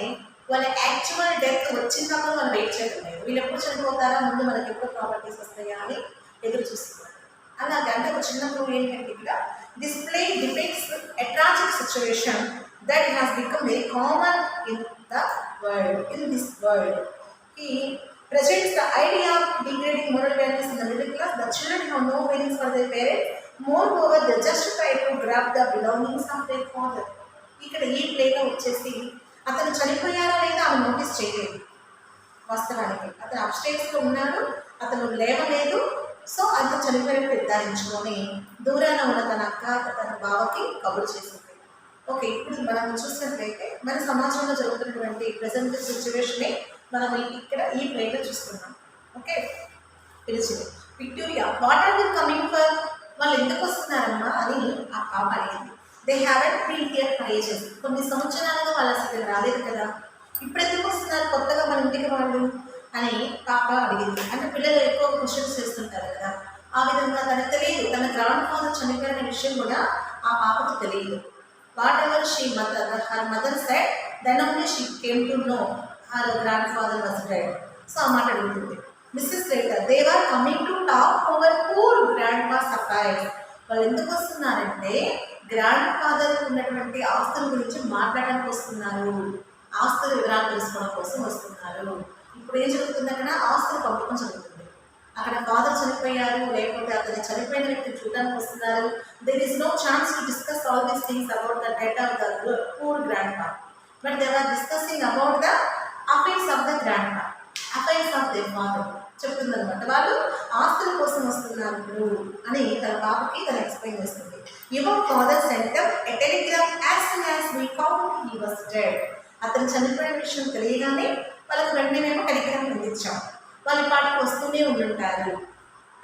వాళ్ళ యాక్చువల్ డెత్ వచ్చిందాక మనం వెయిట్ చేయడం లేదు. వీళ్ళు ఎప్పుడు చనిపోతారా, ముందు మనకి ఎప్పుడు ప్రాపర్టీస్ వస్తాయా అని ఎదురు చూస్తున్నారు. అలాగే అంటే ఒక చిన్న క్లూ ఏంటంటే ఇక్కడ display depicts a tragic situation that has become very common in the world, in this world. He presents the idea of degrading moral values in the middle class. The children have no feelings for their parents. Moreover, they just try to grab the belongings of their father. ఇక్కడ ఈ ప్లేలో వచ్చేసి అతను చనిపోయారా లేదా ఆమె notice చేయలేదు. వాస్తవానికి అతను అప్స్టేట్స్లో ఉన్నాడు, అతను లేవలేదు. సో అతను చనిపోయినట్టు నిర్ధారించుకొని దూరాన ఉన్న తన అక్క తన బావకి కబురు చేసింది. ఓకే, ఇప్పుడు మనం చూసినట్లయితే మన సమాజంలో జరుగుతున్నటువంటి ప్రజెంట్ సిచ్యువేషనే మనం ఇక్కడ ఈ ప్లేలో చూస్తున్నాం. ఓకే, పిలిచింది Victoria, what are you coming for? వాళ్ళు ఎందుకు వస్తున్నారమ్మా అని ఆ పాప అడిగింది. They haven't been here for ages. కొన్ని సంవత్సరాలుగా వాళ్ళు అసలు రాలేదు కదా, ఇప్పుడు ఎందుకు వస్తున్నారు కొత్తగా మన ఇంటికి వాళ్ళు అని పాప అడిగింది. అంటే పిల్లలు ఎక్కువ క్వశ్చన్స్ చేస్తుంటారు కదా, ఆ విధంగా తనకు తెలియదు. తన గ్రాండ్ ఫాదర్ చనిపోయిన విషయం కూడా ఆ పాపకు తెలియదు. Whatever she mother her mother said then only she came to know her grandfather was dead. So ఆ మాట అడుగుతుంది. Mrs Slater, they are coming to talk over poor grandfather's affairs. వాళ్ళు ఎందుకు వస్తున్నారంటే grand father ఉన్నటువంటి ఆస్తుల గురించి మాట్లాడడానికి వస్తున్నారు, ఆస్తుల వివరాలు తెలుసుకోవడం కోసం వస్తున్నారు. ఇప్పుడు ఏం జరుగుతుంది, అక్కడ ఆస్తుల పంపకం జరుగుతుంది. అక్కడ ఫాదర్ చనిపోయారు, లేకపోతే అతను చనిపోయిన వ్యక్తిని చూడడానికి వస్తున్నారు. There is no chance to discuss all these things about the death of the poor grandfather, but they are discussing about the affairs of the grandfather, affairs of their father చెప్తుందనమాట. వాళ్ళు ఆస్తుల కోసం వస్తున్నారు అని తన పాపకి తను explain చేస్తుంది. Your father sent a telegram as soon as we found he was dead. అతను చనిపోయిన విషయం తెలియగానే వాళ్ళకి వెంటనే మేము టెలిగ్రామ్ అందించాం, వాళ్ళ పాటికి వస్తూనే ఉండుంటారు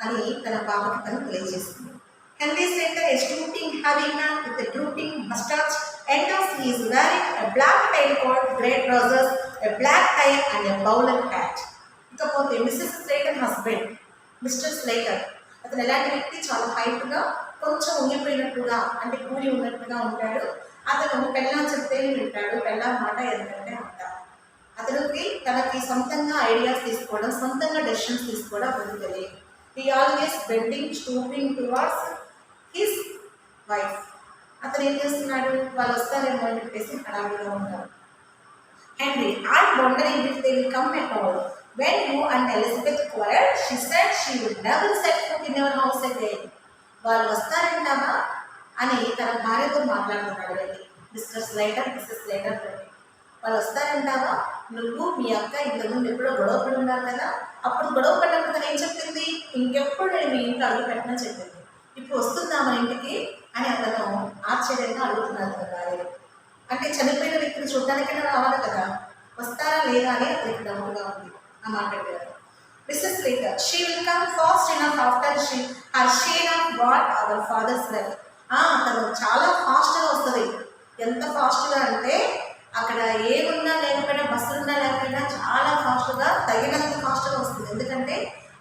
అని తన పాపకి తను తెలియజేస్తుంది. Henry Slater, a stooping heavy man with a drooping mustache, enters. He is wearing a black tailcoat, grey trousers, a black tie and a bowler hat. ఇకపోతే Mrs Slater husband Mr Slater, అతను ఎలాంటి వ్యక్తి, చాలా హైట్గా కొంచెం ఉంగిపోయినట్టుగా అంటే కూలి ఉన్నట్టుగా ఉంటాడు. అతను పెళ్ళాం చెప్తేనే వింటాడు, పెళ్ళాం మాట ఎంతంటే అంట. అతనికి తనకి సొంతంగా ఐడియాస్ తీసుకోవడం, సొంతంగా డెసిషన్స్ తీసుకోవడం అతనికి తెలియదు. He always bending stooping towards his wife. అతను ఏం చేస్తున్నాడు, వాళ్ళు వస్తారేమో అని చెప్పేసి హడావిడిగా ఉంటారు. Henry, I'm wondering if they will come at all. When you and Elizabeth quarreled, she said she would never set foot in your house again. వాళ్ళు వస్తారంటావా అని తన భార్యతో మాట్లాడుతున్నాడు వెళ్ళి మిస్టర్ స్లైటర్, మిస్సెస్ స్లైటర్ తోటి. వాళ్ళు వస్తారంటావా, నువ్వు మీ అక్క ఇంతకుముందు ఎప్పుడో గొడవ పడి ఉన్నారు కదా, అప్పుడు గొడవ పడినప్పుడు తను ఏం చెప్పింది, ఇంకెప్పుడు నేను మీ ఇంట్లో అడుగు పెట్టనని చెప్పింది. ఇప్పుడు వస్తుందా మన ఇంటికి అని అతను ఆశ్చర్యంగా అడుగుతున్నాడు తన భార్య. అంటే చనిపోయిన వ్యక్తిని చూడడానికైనా రావాలి కదా, వస్తారా లేదా అని అతనికి డౌట్గా ఉంది. ఆ మాట్లాడారు. Mrs Slater, she will come fast enough after her share of what our father's life. తను చాలా ఫాస్ట్గా వస్తుంది. ఎంత ఫాస్ట్గా అంటే అక్కడ ఏమున్నా లేకపోయినా, బస్సులున్నా లేకపోయినా చాలా ఫాస్ట్గా, తగినంత ఫాస్ట్గా వస్తుంది. ఎందుకంటే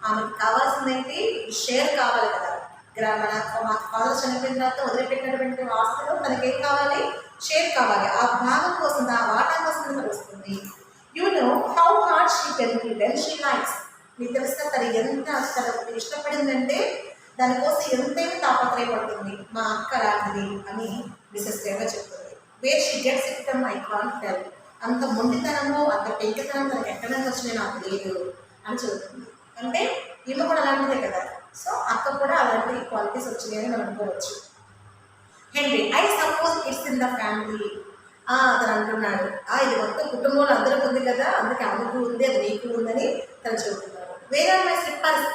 ఆమెకు కావాల్సింది ఏంటి, షేర్ కావాలి కదా. మా ఫాదర్ చనిపోయిన తర్వాత వదిలిపెట్టినటువంటి ఆస్తులు తనకేం కావాలి, షేర్ కావాలి. ఆ భాగం కోసం, ఆ వాటా కోసం తను వస్తుంది. You know how hard she can be when she likes. మీకు తెలుస్తా తను ఎంత తనకు ఇష్టపడిందంటే దానికోసం ఎంతైనా తాపత్రయపడుతుంది. మా అక్క లాంటిది అని మిసెస్ రేవా చెప్తుంది. Where she gets it from I can't tell. అంత మొండితనము, అంత పెంకితనం తనకు ఎక్కడ నుంచి వచ్చినాయి నాకు తెలియదు అని చెబుతుంది. అంటే ఈమె కూడా అలాంటిదే కదా, సో అక్క కూడా అలాంటి క్వాలిటీస్ వచ్చినాయని మనం అనుకోవచ్చు. Henry, I suppose it's in the family. అతను అంటున్నాడు, ఇది మొత్తం కుటుంబంలో అందరికి ఉంది కదా, అందుకే ఆమెకు ఉంది, అది నీకు ఉందని తను చెబుతున్నాడు. వేరే మై స్లిప్పర్స్,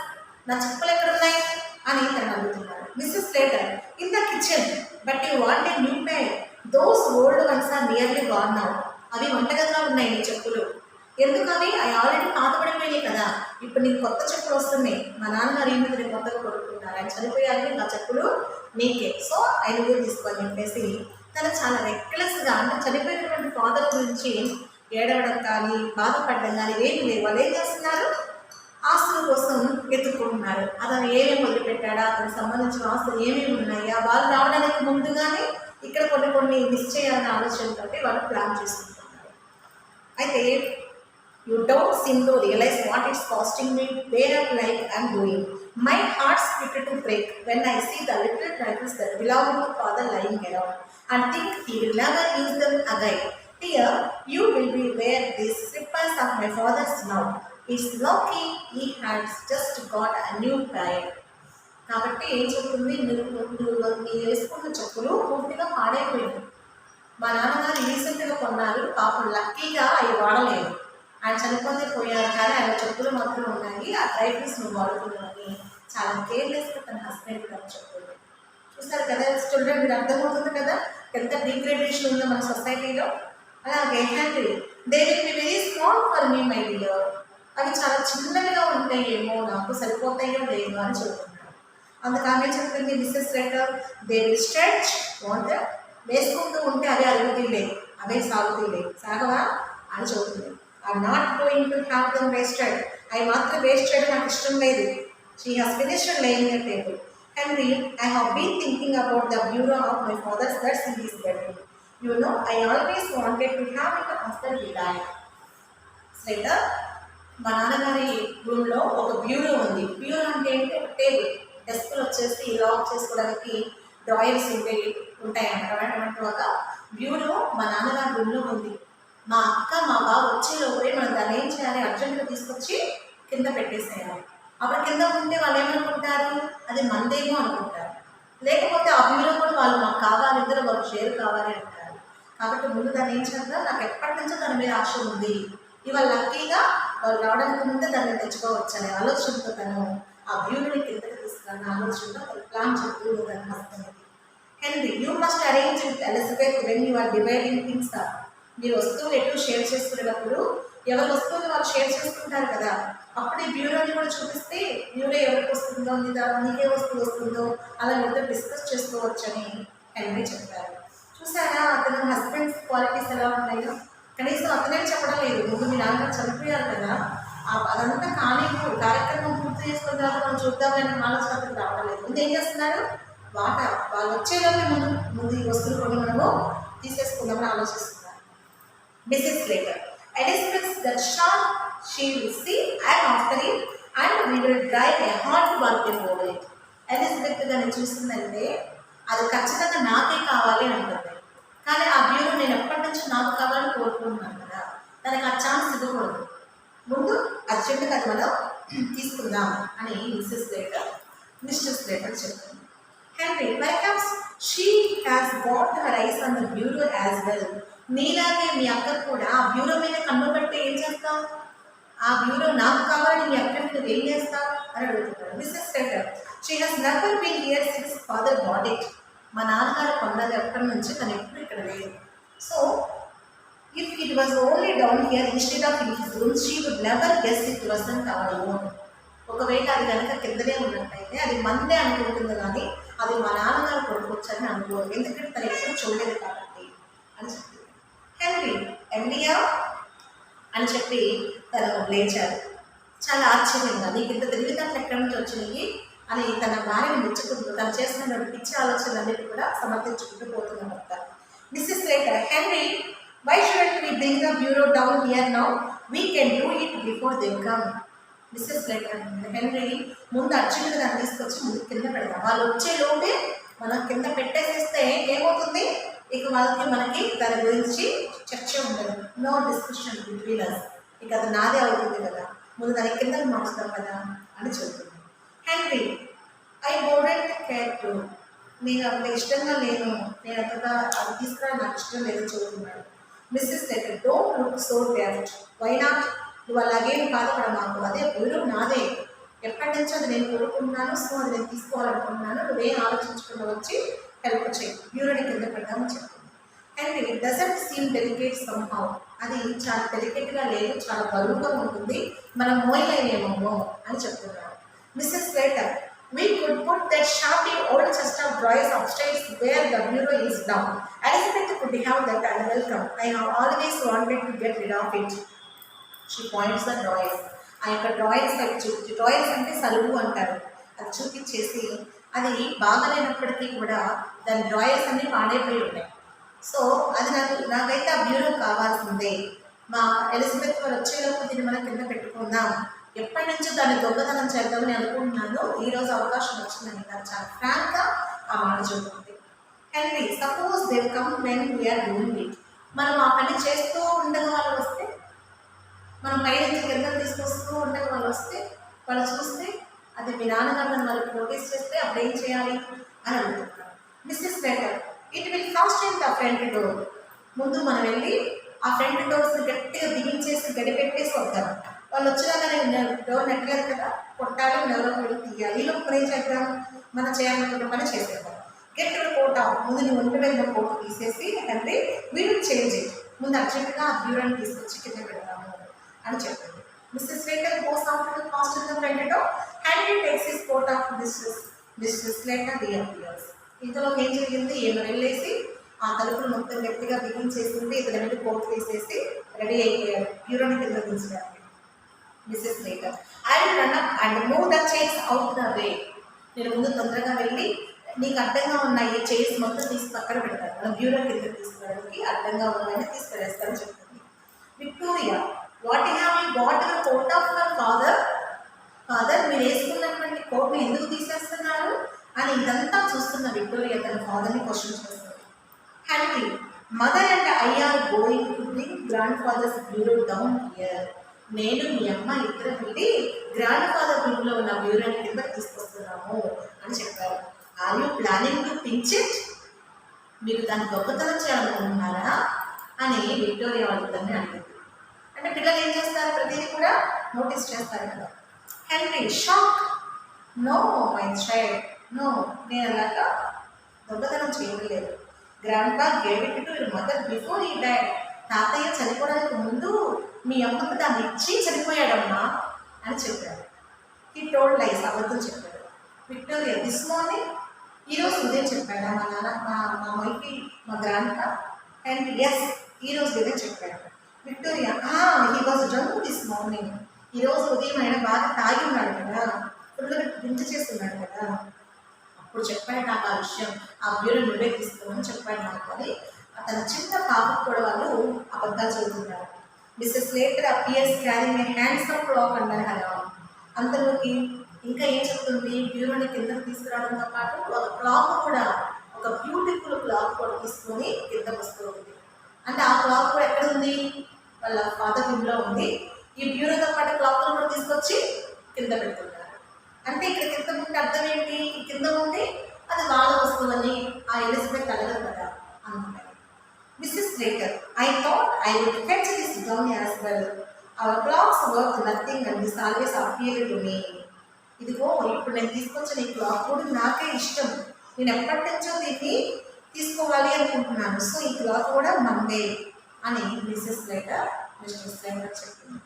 నా చెప్పులు ఎక్కడ ఉన్నాయి అని తను అడుగుతున్నాడు. Mrs Slater, in the kitchen, but you want a new pair. Those old ones are nearly gone now. అవి వంటగదిలో ఉన్నాయి నీ చెప్పులు. ఎందుకు అవి ఆల్రెడీ పాతపడిపోయినాయి కదా, ఇప్పుడు నీకు కొత్త చెప్పులు వస్తున్నాయి. మా నాన్నగారు ఈ మీద కొత్తగా కొనుక్కున్నారు, ఆయన చనిపోయారు, నా చెప్పులు నీకే, సో ఆయన కూడా తీసుకొని చెప్పేసి తను చాలా రెక్లెస్గా, అంటే చనిపోయినటువంటి ఫాదర్ గురించి ఏడవడం కానీ బాధపడడం కానీ ఏమి లేవు. వాళ్ళు ఏం చేస్తున్నారు, ఆస్తుల కోసం ఎత్తుకుంటున్నారు. అతను ఏమేమి వదిలిపెట్టాడా, అతనికి సంబంధించిన ఆస్తులు ఏమేమి ఉన్నాయా, వాళ్ళు రావడానికి ముందుగానే ఇక్కడ కొన్ని మిస్ చేయాలనే ఆలోచనతో వాళ్ళు ప్లాన్ చేసుకుంటున్నారు. అయితే you don't seem to realize what it's costing me, where of life I'm doing. My heart split to break when I see the little trifles that belong to father lying around and think he will never use them again. Here, you will be where these slippers of my father's now. It's lucky he has just got a new pair. కాబట్టి ఏం చెప్తుంది, మీరు వేసుకున్న చెప్పులు పూర్తిగా పాడైపోయింది. మా నాన్నగారు రీసెంట్గా కొన్నారు, పాపం లక్కీగా అవి వాడలేదు. ఆయన చనిపోతే పోయారు, కానీ ఆయన చెప్పులు మాత్రం ఉన్నాయి, ఆ డ్రైవర్స్ నువ్వు వాడుతున్నావని చాలా కేర్లెస్గా తన హస్బెండ్ గారు చెప్తుంది. చూస్తారు కదా స్టూడెంట్, మీరు అర్థమవుతుంది కదా ఎంత డిగ్రేడేషన్ ఉందో మన సొసైటీలో. అలాగే handle they will be very small for me my dear. అవి చాలా చిన్నవిగా ఉంటాయేమో, నాకు సరిపోతాయో లేదో అని చెప్తున్నాను. అందుకు ఆమె చెప్తుంది, Mrs Slater they will stretch won't, వేసుకుంటూ ఉంటే అవే అరుగుతీలే, అవే సాగుతీలే, సాగవా అని చెబుతుంది. I'm not going to have them wasted. అవి మాత్రం వేస్ట్ చేయడం నాకు ఇష్టం లేదు. She has finished laying the table. Henry, I have been thinking about the bureau of my father's that's in his bedroom. You know, I always wanted to have it after he died. Later, మా నాన్నగారి రూమ్లో ఒక bureau ఉంది. Bureau అంటే ఏంటి, ఒక table. డెస్క్లో వచ్చేసి lock చేసుకోవడానికి డ్రాయర్స్ ఉంటాయి అన్నమాట. ఒక బ్యూరో మా నాన్నగారి రూమ్లో ఉంది. మా అక్క మా బావ వచ్చేలోపే మనం దాన్ని ఏం చేయాలి, అర్జెంట్గా తీసుకొచ్చి కింద పెట్టేసేయాలి. అప్పుడు కింద ఉంటే వాళ్ళు ఏమనుకుంటారు, అది మందేమో అనుకుంటారు. లేకపోతే ఆ బ్యూరో కూడా వాళ్ళు మాకు కావాలి, ఇద్దరు వాళ్ళకి షేర్ కావాలి అంటారు. కాబట్టి ముందు దాన్ని ఏం చేద్దాం, నాకు ఎప్పటి నుంచో దాని మీద ఆశ ఉంది, ఇవాళ లక్కీగా వాళ్ళు రావడానికి ముందే దాన్ని తెచ్చుకోవచ్చు అనే ఆలోచనతో తను ఆ బ్యూరోని కిందకి తీసుకున్న ఆలోచనతో ప్లాన్ చెప్తూ దాని husband. Henry, you must arrange with Elizabeth when you are dividing things up. మీరు వస్తువులు ఎటు షేర్ చేసుకునేటప్పుడు ఎవరి వస్తువులు వాళ్ళు షేర్ చేసుకుంటారు కదా, అప్పుడు ఈ బ్యూరోని కూడా చూపిస్తే బ్యూరో ఎవరికి వస్తుందో, నీకే వస్తువు వస్తుందో అలా మీతో డిస్కస్ చేసుకోవచ్చని హెన్రీ చెప్పారు. చూసారా అతను హస్బెండ్స్ క్వాలిటీస్ ఎలా ఉన్నాయో. కనీసం అతనే చెప్పడం లేదు, ముందు మీ నాన్నగారు చనిపోయారు కదా, అదంతా కానీ కార్యక్రమం పూర్తి చేసుకున్న తర్వాత మనం చూద్దామని ఆలోచనకు రావడం లేదు. ముందు ఏం చేస్తున్నారు, వాళ్ళు వచ్చేలోనే ముందు ఈ వస్తువులు కొన్ని మనము తీసేసుకుందామని ఆలోచిస్తున్నారు. Mrs. Slater, Elizabeth that shall she will see and after it and we will drive a hard bargain over it. Elizabeth దాన్ని చూసిందంటే అది ఖచ్చితంగా నాకే కావాలి అని అంటుంది. కానీ ఆ బ్యూరో నేను ఎప్పటి నుంచి నాకు కావాలని కోరుకుంటున్నాను కదా, దానికి ఆ ఛాన్స్ ఇవ్వకూడదు. ముందు అర్జెంట్గా అది మనం తీసుకుందాం అని మిస్టర్ స్లేటర్ చెప్తుంది. Henry, perhaps she has got her eyes on the bureau as well. నీలాగే మీ అక్క కూడా ఆ బ్యూరో మీద కన్ను పెట్టి ఏం చేస్తావు, ఆ బ్యూరో నాకు కావాలని మీ అక్కని నువ్వు ఏం చేస్తావు అని అడుగుతున్నాడు. Mrs Slater, she has never been here since father bought it. మా నాన్నగారు కొన్నది ఎప్పటి నుంచి తను ఎప్పుడు ఇక్కడ లేదు. So if it was only down here instead of in his room she would never guess it wasn't our own. ఒకవేళ అది కనుక కిందనే ఉన్నట్టయితే అది మందే అనుకుంటుంది, కానీ అది మా నాన్నగారు కొనుక్కొచ్చని అనుకోరు, ఎందుకంటే తను ఎప్పుడు చూడలేదు కాబట్టి అని చెప్పింది. హెన్రీ, ఎమ్లియా అని చెప్పి తను లేచారు. చాలా ఆశ్చర్యంగా, నీకు ఇంత తెలివితేటలు ఎక్కడి నుంచి వచ్చినాయి అని తన భార్యను మెచ్చుకుంటూ తను చేస్తున్న పిచ్చి ఆలోచనలన్నిటి కూడా సమర్థించుకుంటూ పోతున్న భర్త. Mrs Slater, Henry, why shouldn't we bring the bureau down here now, we can do it before they come. Mrs Slater, Henry, ముందు అర్జెంట్గా దాన్ని తీసుకొచ్చి ముందు కింద పెడతాం, వాళ్ళు వచ్చేలోపే మనం కింద పెట్టేసేస్తే ఏమవుతుంది, ఇక మనకి దాని గురించి చర్చ ఉండదు, నో డిస్కషన్ బిట్వీన్ అస్, ఇక అది నాదే అవుతుంది కదా, ముందు దాని కిందకి మార్చుతాం కదా అని చెబుతుంది. హెన్రీ, ఐ వోడెంట్ కేర్ టు, నేను అంత ఇష్టంగా లేను, నేను అంతగా అది తీసుకురా నాకు ఇష్టం లేదని చెబుతున్నాడు. Mrs Slater, don't look so daft, why not, నువ్వు అలాగేం బాధపడ మాకు, అదే బ్యూరో నాదే, ఎప్పటి నుంచో అది నేను కోరుకుంటున్నాను, సో అది నేను తీసుకోవాలనుకుంటున్నాను, నువ్వేం ఆలోచించుకుని వచ్చి హెల్ప్ చేయి, బ్యూరోని కింద పెడదామని చెప్తుంది. And it doesn't seem delicate somehow, అది చాలా డెలికేట్గా లేదు, చాలా బరువుగా ఉంటుంది, మనం మోయలేమేమో అని చెప్తున్నాడు. Mrs Slater, we could put that shabby old chest of drawers upstairs where the bureau is now. Elizabeth could have that and welcome. I have always wanted to get rid of it. She points the drawers. ఆ యొక్క drawers drawers అంటే సలువు అంటారు, అది చూపించేసి అది బాగాలేనప్పటికీ కూడా దాని drawers అన్నీ పాడైపోయి ఉన్నాయి. సో అది నాకైతే ఆ బ్యూరో కావాల్సిందే మా ఎలిజబెత్ వారు వచ్చేలోపు దీన్ని మనం కింద పెట్టుకుందాం, ఎప్పటి నుంచో దాన్ని దొంగతనం చేద్దామని అనుకుంటున్నాను, ఈ రోజు అవకాశం వచ్చిందని నాకు చాలా ఫ్రాంక్గా ఆ మాట చెబుతుంది. Henry, suppose they come when we're doing it. మనం ఆ పని చేస్తూ ఉండగా వాళ్ళు వస్తే, మనం పై నుంచి కింద తీసుకొస్తూ ఉండగా వాళ్ళు వస్తే, వాళ్ళు చూస్తే అది మీ నాన్నగారు నన్ను వాళ్ళకి నోటీస్ చేస్తే అప్పుడు ఏం చేయాలి అని అడుగుతున్నారు. Mrs Slater, it will fast in the front door. ముందు మనం వెళ్ళి ఆ ఫ్రంట్ డోర్స్ గట్టిగా బిగించేసి గడిపెట్టేసి వద్దాం. వాళ్ళు వచ్చినాక నేను డోర్ నెట్టలేదు కదా, కొట్టాలి, ఎవరో వెళ్ళి తీయాలి. ఈ లోపు ఏం చేద్దాం, మనం చేయాలనుకున్న పని చేసేద్దాం. Get your coat off. ముందు నీ ఒంటి మీద కోట్ తీసేసి అంటే వీ విల్ చేంజ్ ఇట్. ముందు అర్జెంట్గా ఆ బ్యూరోని తీసుకొచ్చి కింద పెడతాము అని చెప్పింది. Mrs Slater goes out to the fast in the front door. Henry takes his coat off. Mrs Slater reappears. ఇంతలో ఏం జరిగింది, ఈమె వెళ్ళేసి ఆ తలుపులు మొత్తం గట్టిగా బిగించేసింది, ఇతను వెళ్ళి కోట్ తీసేసి రెడీ అయిపోయాడు బ్యూరోని కింద తీసుకోవడానికి. Mrs Slater, I will run up and move the chairs out the way. నేను ముందు తొందరగా వెళ్ళి నీకు అడ్డంగా ఉన్న ఈ చైర్స్ మొత్తం తీసి పక్కన పెడతాను, మనం బ్యూరో కింద తీసుకోవడానికి అడ్డంగా ఉన్నవన్నీ తీసుకెళ్ళేస్తానని చెప్తుంది. Victoria, what have you got the coat off your father? Father, మీరు వేసుకున్నటువంటి కోట్ని ఎందుకు తీసేస్తున్నారు అని ఇదంతా చూస్తున్న విక్టోరియా తన ఫాదర్ని క్వశ్చన్ చేస్తుంది. Henry, mother and I are going to bring grandfather's bureau down here. నేను మీ అమ్మ ఇద్దరు వెళ్ళి గ్రాండ్ ఫాదర్ రూమ్లో ఉన్న బ్యూరోని కింద తీసుకొస్తున్నాము అని చెప్పారు. Are you planning to pinch it? మీరు దాన్ని దొంగతనం చేయాలనుకుంటున్నారా అని విక్టోరియా వాళ్ళిద్దరిని అడిగింది. అంటే పిల్లలు ఏం చేస్తారు, ప్రతిదీ కూడా నోటీస్ చేస్తారు కదా. Henry, shock, no my child, no, నేను అలాగా దొంగతనం చేయలేదు. Grandpa gave it to your mother before he died. తాతయ్య చనిపోవడానికి ముందు మీ అమ్మకు దాన్ని ఇచ్చి చనిపోయాడమ్మా అని చెప్పాడు. హీ టోల్డ్ లైస్, అబద్ధం చెప్పాడు. విక్టోరియా, దిస్ మార్నింగ్, ఈరోజు ఉదయం చెప్పాడా మా నాన్న, మా అమ్మాయికి మా గ్రాండ్ ఫా? అండ్ ఎస్, ఈరోజు ఉదయం చెప్పాడు. Victoria, he was drunk this morning. ఈరోజు ఉదయం ఆయన బాగా తాగి ఉన్నాడు కదా, ఫుల్గా డ్రింక్ చేస్తున్నాడు కదా, అప్పుడు చెప్పాడు నాకు ఆ విషయం, ఆ బ్యూరో నువ్వే తీసుకోమని చెప్పాడు నాకు అని. తన చిన్న పాపకు కూడా వాళ్ళు అబద్ధాలు చదువుతున్నారు. Mrs Slater appears carrying a handsome clock అన్నారు కదా. అంతలోకి ఇంకా ఏం చెప్తుంది, బ్యూరోని కిందకు తీసుకురావడంతో పాటు ఒక క్లాక్ కూడా, ఒక బ్యూటిఫుల్ క్లాక్ కూడా తీసుకొని కిందకు వస్తూ ఉంది. అంటే ఆ క్లాక్ కూడా ఎక్కడ ఉంది, వాళ్ళ ఫాదర్ రూమ్లో ఉంది. ఈ బ్యూరోతో పాటు క్లాక్ కూడా తీసుకొచ్చి కింద పెడుతున్నారు. అంటే ఇక్కడ కింద ఉంటే అర్థం ఏంటి, కింద ఉండి అది వాళ్ళ వస్తువుని ఆ ఎలిజబెత్ అడగదు కదా అందుకని. Mrs Slater, I thought I would fetch this down as well. Our clocks work nothing and this always appeared to me. ఇదిగో ఇప్పుడు నేను తీసుకొచ్చిన ఈ క్లాక్ కూడా నాకే ఇష్టం, నేను ఎప్పటి నుంచో దీన్ని తీసుకోవాలి అనుకుంటున్నాను, సో ఈ క్లాక్ కూడా మందే అని మిస్సెస్ స్లేటర్ మిస్టర్ స్లేటర్ చెప్పింది.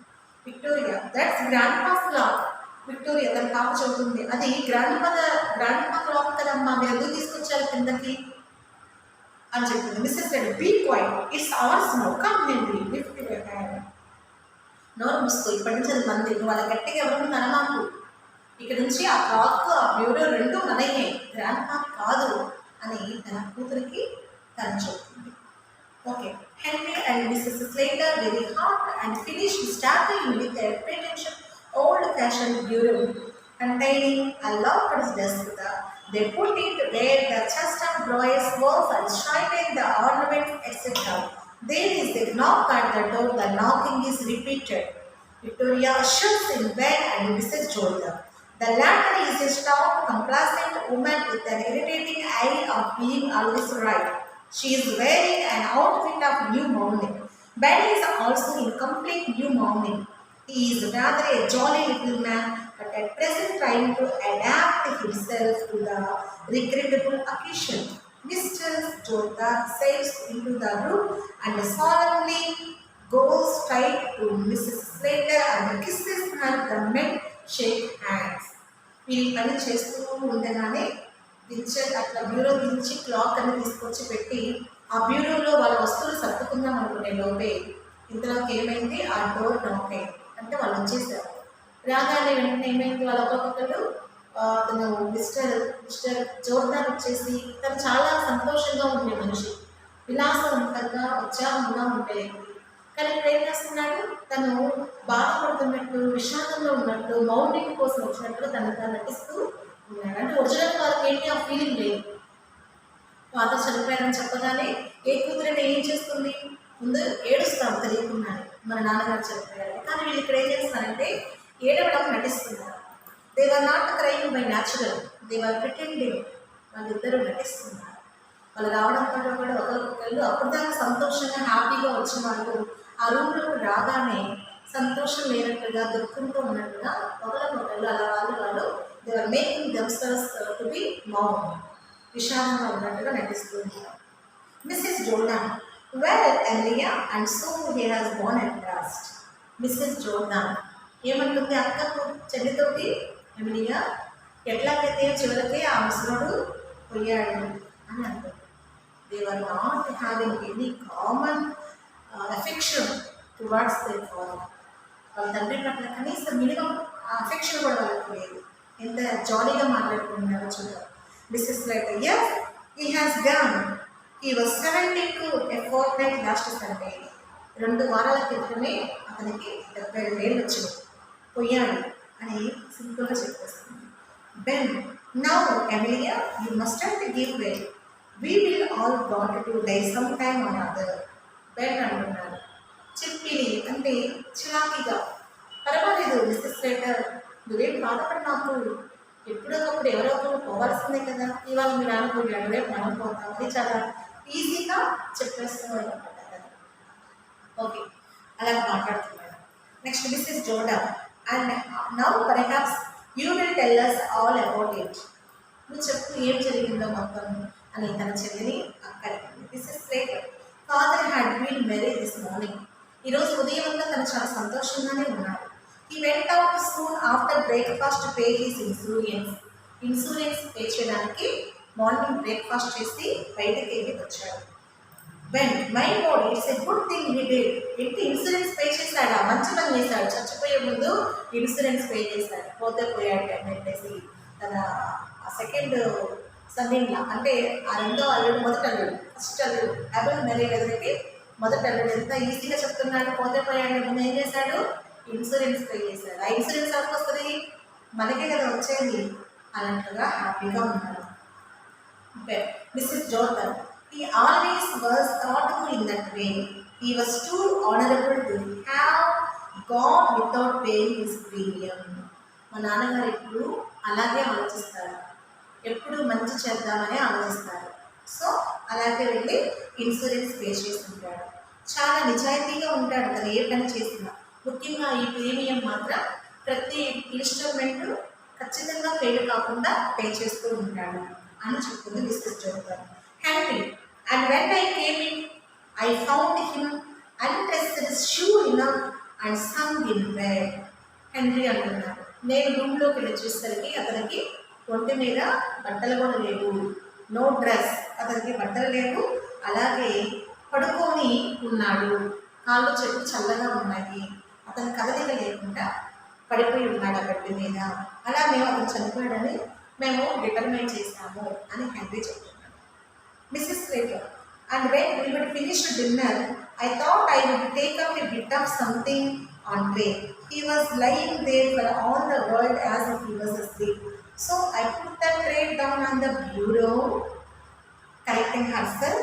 Victoria, that's grandpa's clock. Victoria తన పాప చదువుతుంది, అది గ్రాండ్ ఫా క్లాక్ కదమ్మా, మీరు ఎందుకు తీసుకొచ్చారు కిందకి అని చెప్పింది. Mrs Slater, be quiet, it's ours now, come Henry, lift your hand. నోరు మూసుకో, ఇప్పటి నుంచి అది మంది, నువ్వు వాళ్ళ గట్టిగా ఎవరు అనమాకు. ఇక్కడ నుంచి ఆ క్లాక్ ఆ బ్యూరో రెండు మనయ్యే, గ్రాండ్ ఫా కాదు అని తన కూతురికి తను చెప్తుంది. Okay, Henry and Mrs Slater very hot and finished starting with a pretentious old-fashioned bureau containing a locked desk. They put it where the chest of drawers was and straightened the ornaments, etc. There is a knock at the door. The knocking is repeated. Victoria shoots in bed and Mrs. Jordan. The latter is a stout, complacent woman with an irritating air of being always right. She is wearing an outfit of new mourning. Ben is also in complete new mourning. He is rather a jolly little man, but at present trying to adapt himself to the regrettable occasion. Mr. Jordan sails into the room and solemnly goes straight to Mrs. Slater and kisses her. The men shake hands. వీరి పని చేస్తూ ఉండగానే అట్లా bureau దించి clock అని తీసుకొచ్చి పెట్టి ఆ బ్యూరోలో వాళ్ళ వస్తువులు సర్దుకుందాం అనుకునే లోపే ఇంతలోకి ఏమైంది, ఆ డోర్ నాక్ అయింది. అంటే వాళ్ళు వచ్చేసారు. రాగానే వెంటనే ఏమైంది, వాళ్ళ ఒక్కొక్కరు తను మిస్టర్ జోర్దాన్ వచ్చేసి తను చాలా సంతోషంగా ఉండే మనిషి, విలాసవంతంగా ఉత్సాహంగా ఉండే వ్యక్తి. కానీ ఇప్పుడు ఏం చేస్తున్నాడు, తను బాధపడుతున్నట్టు, విషాదంలో ఉన్నట్టు, మౌనింగ్ కోసం వచ్చినట్టు తను తాను నటిస్తూ ఉన్నాడు. అంటే ఒరిజినల్ వాళ్ళకి ఏంటి ఆ ఫీలింగ్ లేదు. ఫాదర్ చనిపోయారని చెప్పగానే ఏ కూతురైనా ఏం చేస్తుంది, ముందు ఏడుస్తాం తెలియకుండానే మన నాన్నగారు చనిపోయారు. కానీ వీళ్ళు ఇక్కడ ఏం చేస్తారంటే ఏడవడం నటిస్తున్నారు. They were not crime by natural, they were pretending. వాళ్ళిద్దరూ నటిస్తున్నారు. వాళ్ళు రావడంతో కూడా ఒకరికొకళ్ళు అప్పుడు దాకా సంతోషంగా హ్యాపీగా వచ్చిన వాళ్ళు ఆ రూమ్లోకి రాగానే సంతోషం లేనట్టుగా దుఃఖంతో ఉన్నట్టుగా ఒకరికొకళ్ళు అలా వాళ్ళు they are making themselves to be మౌన్, విషాదంగా ఉన్నట్టుగా నటిస్తూ ఉంటారు. Mrs Jordan, well Emilia and so he has born at last. Mrs Jordan ఏమంటుంది అక్కకు చెల్లితోటి, ఎమిలియా ఎట్లాగైతే చివరికి ఆ ముసలుడు పోయాడు అని అంటుంది. They were not having any common affection towards their father. వాళ్ళ తండ్రి పట్ల కనీసం మినిమం అఫెక్షన్ కూడా వాళ్ళకి లేదు. ఎంత జాలీగా మాట్లాడుకుంటున్నారో చూడాలి. Mrs like yes he has gone, he was 72 a fortnight last Sunday. 2 వారాల క్రితమే అతనికి 72 ఏళ్ళు వచ్చింది, పోయాడు అని సింపుల్గా చెప్పేస్తుంది. Ben, now Emilia you must have to give way, we will all got to die sometime or other. Ben అంటున్నారు. చెప్పిలి అంటే చిరాకిగా, పర్వాలేదు మిస్సెస్ స్లేటర్, నువ్వేం బాధపడి, నాకు ఎప్పుడోకప్పుడు ఎవరో ఒకరు పోవాల్సిందే కదా, ఇవాళ మీరు అనుకోయాడు, రేపు మనం పోతాం, అది చాలా ఈజీగా చెప్పేస్తున్నాడు అనమాట. ఓకే, అలా మాట్లాడుతున్నాడు. Next Mrs Jordan, and now perhaps you will tell us all about it. నువ్వు చెప్పు ఏం జరిగిందో మొత్తం అని తన చెల్లిని అక్కడికి. Mrs Slater, father had been merry this morning. ఈరోజు ఉదయం అంతా తను చాలా సంతోషంగానే ఉన్నాడు. He went out soon after breakfast pay his insurance pay చేయడానికి మార్నింగ్ బ్రేక్ఫాస్ట్ చేసి బయటకి వెళ్ళి వచ్చాడు. When my god it's a good thing he did. ఇంటి ఇన్సూరెన్స్ పే చేశాడు, మంచి పని చేశాడు. చచ్చిపోయే ముందు ఇన్సూరెన్స్ పే చేశాడు. పోతే పోయాడు అని చెప్పేసి తన సెకండ్ సన్నింగ్లా, అంటే ఆ రెండో అల్లుడు, మొదటి అల్లుడు, ఫస్ట్ అల్లుడు అబుల్ మెరీడ్ ఎదురికి మొదటి అల్లుడు ఎంత ఈజీగా చెప్తున్నాడు. పోతే పోయాడు, ముందు ఏం చేశాడు, ఇన్సూరెన్స్ పే చేశాడు. ఆ ఇన్సూరెన్స్ ఎవరికి వస్తుంది, మనకే కదా వచ్చేది అన్నట్లుగా హ్యాపీగా ఉన్నాడు. Mrs Jordan, he always was thoughtful in that way. He was too honorable to have gone without paying his premium. మా నాన్నగారు ఎప్పుడు అలాగే ఆలోచిస్తారు, ఎప్పుడు మంచి చేద్దామని ఆలోచిస్తారు. సో అలాగే వెళ్ళి ఇన్సూరెన్స్ పే చేసుకుంటాడు. చాలా నిజాయితీగా ఉంటాడు తను ఏ పని చేసినా. ముఖ్యంగా ఈ ప్రీమియం మాత్రం ప్రతి ఇన్స్టాల్మెంట్ ఖచ్చితంగా ఫెయిల్ కాకుండా పే చేస్తూ ఉంటాడు అని చెప్తుంది Mrs Jordan. Henry, and when I came in I found him undressed sure enough and snug in bed. Henry అంటున్నారు, నేను రూమ్లోకి వెళ్ళి చూసేసరికి అతనికి ఒంటి మీద బట్టలు కూడా లేవు, నో డ్రెస్, అతనికి బట్టలు లేవు, అలాగే పడుకొని ఉన్నాడు, కాళ్ళు చెట్టు చల్లగా ఉన్నాయి, అతని కదలిక లేకుండా పడిపోయి ఉన్నాడు ఆ బెడ్ మీద. అలా మేము అతను చనిపోయాడని మేము డిటర్మైన్ చేశాము అని హెన్రీ చెప్తున్నాడు. Mrs Slater, and when we would finish dinner I thought I would take up a bit of something on tray. He was lying there for all the world as if he was asleep. So I put the tray down on the bureau, correcting herself,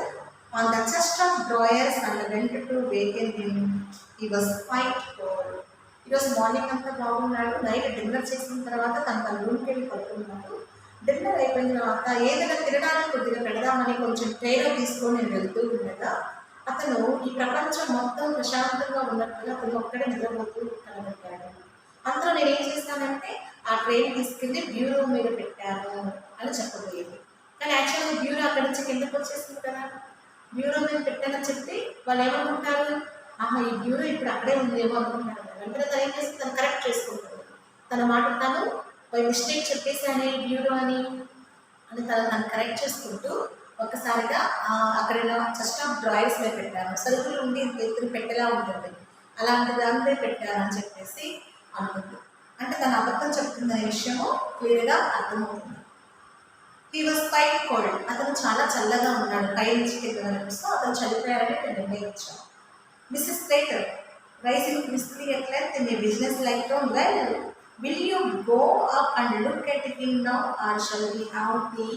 on the chest of drawers and went to waken him. He was quite cold. ఈరోజు morning అంతా బాగున్నాడు. Night dinner చేసిన తర్వాత తన రూమ్కి వెళ్ళి పడుకున్నాడు. Dinner అయిపోయిన తర్వాత ఏదైనా తినడానికి కొద్దిగా పెడదామని కొంచెం ట్రేలో తీసుకొని నేను వెళ్తూ ఉండగా అతను ఈ ప్రపంచం మొత్తం ప్రశాంతంగా ఉన్నట్టుగా అతను ఒక్కడే నిద్రపోతూ కనబెట్టాడు. అందులో నేను ఏం చేస్తానంటే ఆ ట్రైన్ తీసుకెళ్ళి బ్యూరో మీద పెట్టాను అని చెప్పబోయేది. కానీ యాక్చువల్గా బ్యూరో అక్కడి నుంచి కిందకు వచ్చేసింది కదా. బ్యూరో మీద పెట్టానని చెప్పి వాళ్ళు ఏమనుకుంటారు, ఆహా ఈ బ్యూరో ఇప్పుడు అక్కడే ఉందేమో అనుకుంటారు. వెంటనే తను ఏం చేస్తే తను కరెక్ట్ చేసుకుంటాడు. తన మాట తను బై మిస్టేక్ చెప్పేసాను ఈ బ్యూరో అని తను కరెక్ట్ చేసుకుంటూ ఒక్కసారిగా అక్కడ చెస్ట్ ఆఫ్ డ్రాయర్స్ మీద పెట్టాను, సరుకులు ఉండి ఎత్తులు పెట్టేలా ఉంటుంది, అలాంటి దానిపై పెట్టాను అని చెప్పేసి అంటుంది. అంటే తను అబద్ధం చెప్తుందనే విషయము క్లియర్గా అర్థమవుతుంది. హీ వాజ్ క్వైట్ కోల్డ్, అతను చాలా చల్లగా ఉన్నాడు పై నుంచి కింద వరకు. సో అతను చనిపోయారని నేను నిర్ణయించాను. Mrs. Slater, rising crisply at length in a business-like tone, well, will you go up and look at him now, or shall we have tea?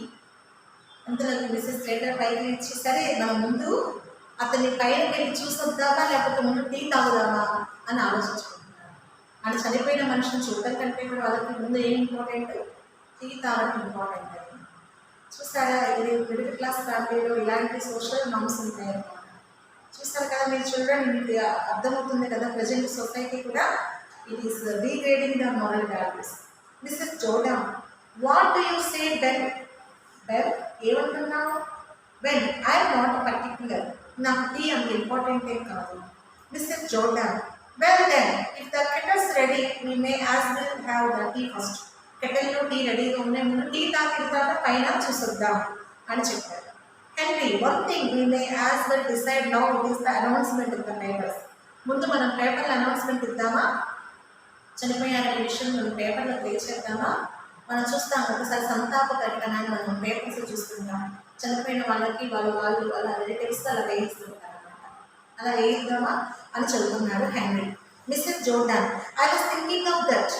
అంతలోకి మిస్సెస్ స్లేటర్ పైకి ఇచ్చి సరే మనం ముందు అతని పైన వెళ్ళి చూసొద్దామా లేకపోతే ముందు టీ తాగుదామా అని ఆలోచించుకుంటున్నారు. అని చనిపోయిన మనిషిని చూడటం కంటే కూడా వాళ్ళకి ముందు ఏం ఇంపార్టెంట్, టీ తాగడం ఇంపార్టెంట్ అయింది. చూసారా, ఇది మిడిల్ క్లాస్ ఫ్యామిలీలో ఇలాంటి సోషల్ నామ్స్ ఉంటాయన్నమాట. చూస్తారు కదా మీరు చిల్డ్రన్, మీకు అర్థమవుతుంది కదా ప్రజెంట్ సొసైటీ కూడా it is regrading the moral values. Mrs Jordan, what do you say Ben? Ben ఏమంటున్నావు? బెన్, ఐఎమ్ నాట్ పర్టిక్యులర్, నాకు టీ అంత ఇంపార్టెంట్ ఏం కాదు. Mrs Jordan, well then if the kettle's ready we may as well have the tea first. కెటల్లో tea రెడీగా ఉన్నాయి, ముందు tea తాగిన తర్వాత పైన చూసొద్దాం అని చెప్పారు. Henry, one thing we may as well decide now it is the announcement in the papers. ముందు మనం పేపర్లో అనౌన్స్మెంట్ ఇద్దామా, చనిపోయారనే విషయం మనం పేపర్లో తెలియచేద్దామా? మనం చూస్తాం ఒకసారి సంతాప ప్రకటనని మనం పేపర్స్ చూస్తుంటాం. చనిపోయిన వాళ్ళకి వాళ్ళ రిలేటివ్స్ అలా వేయిస్తుంటారు అనమాట. అలా వేయిద్దామా అని చదువుతున్నాడు Henry. Mrs Jordan, I was thinking of that,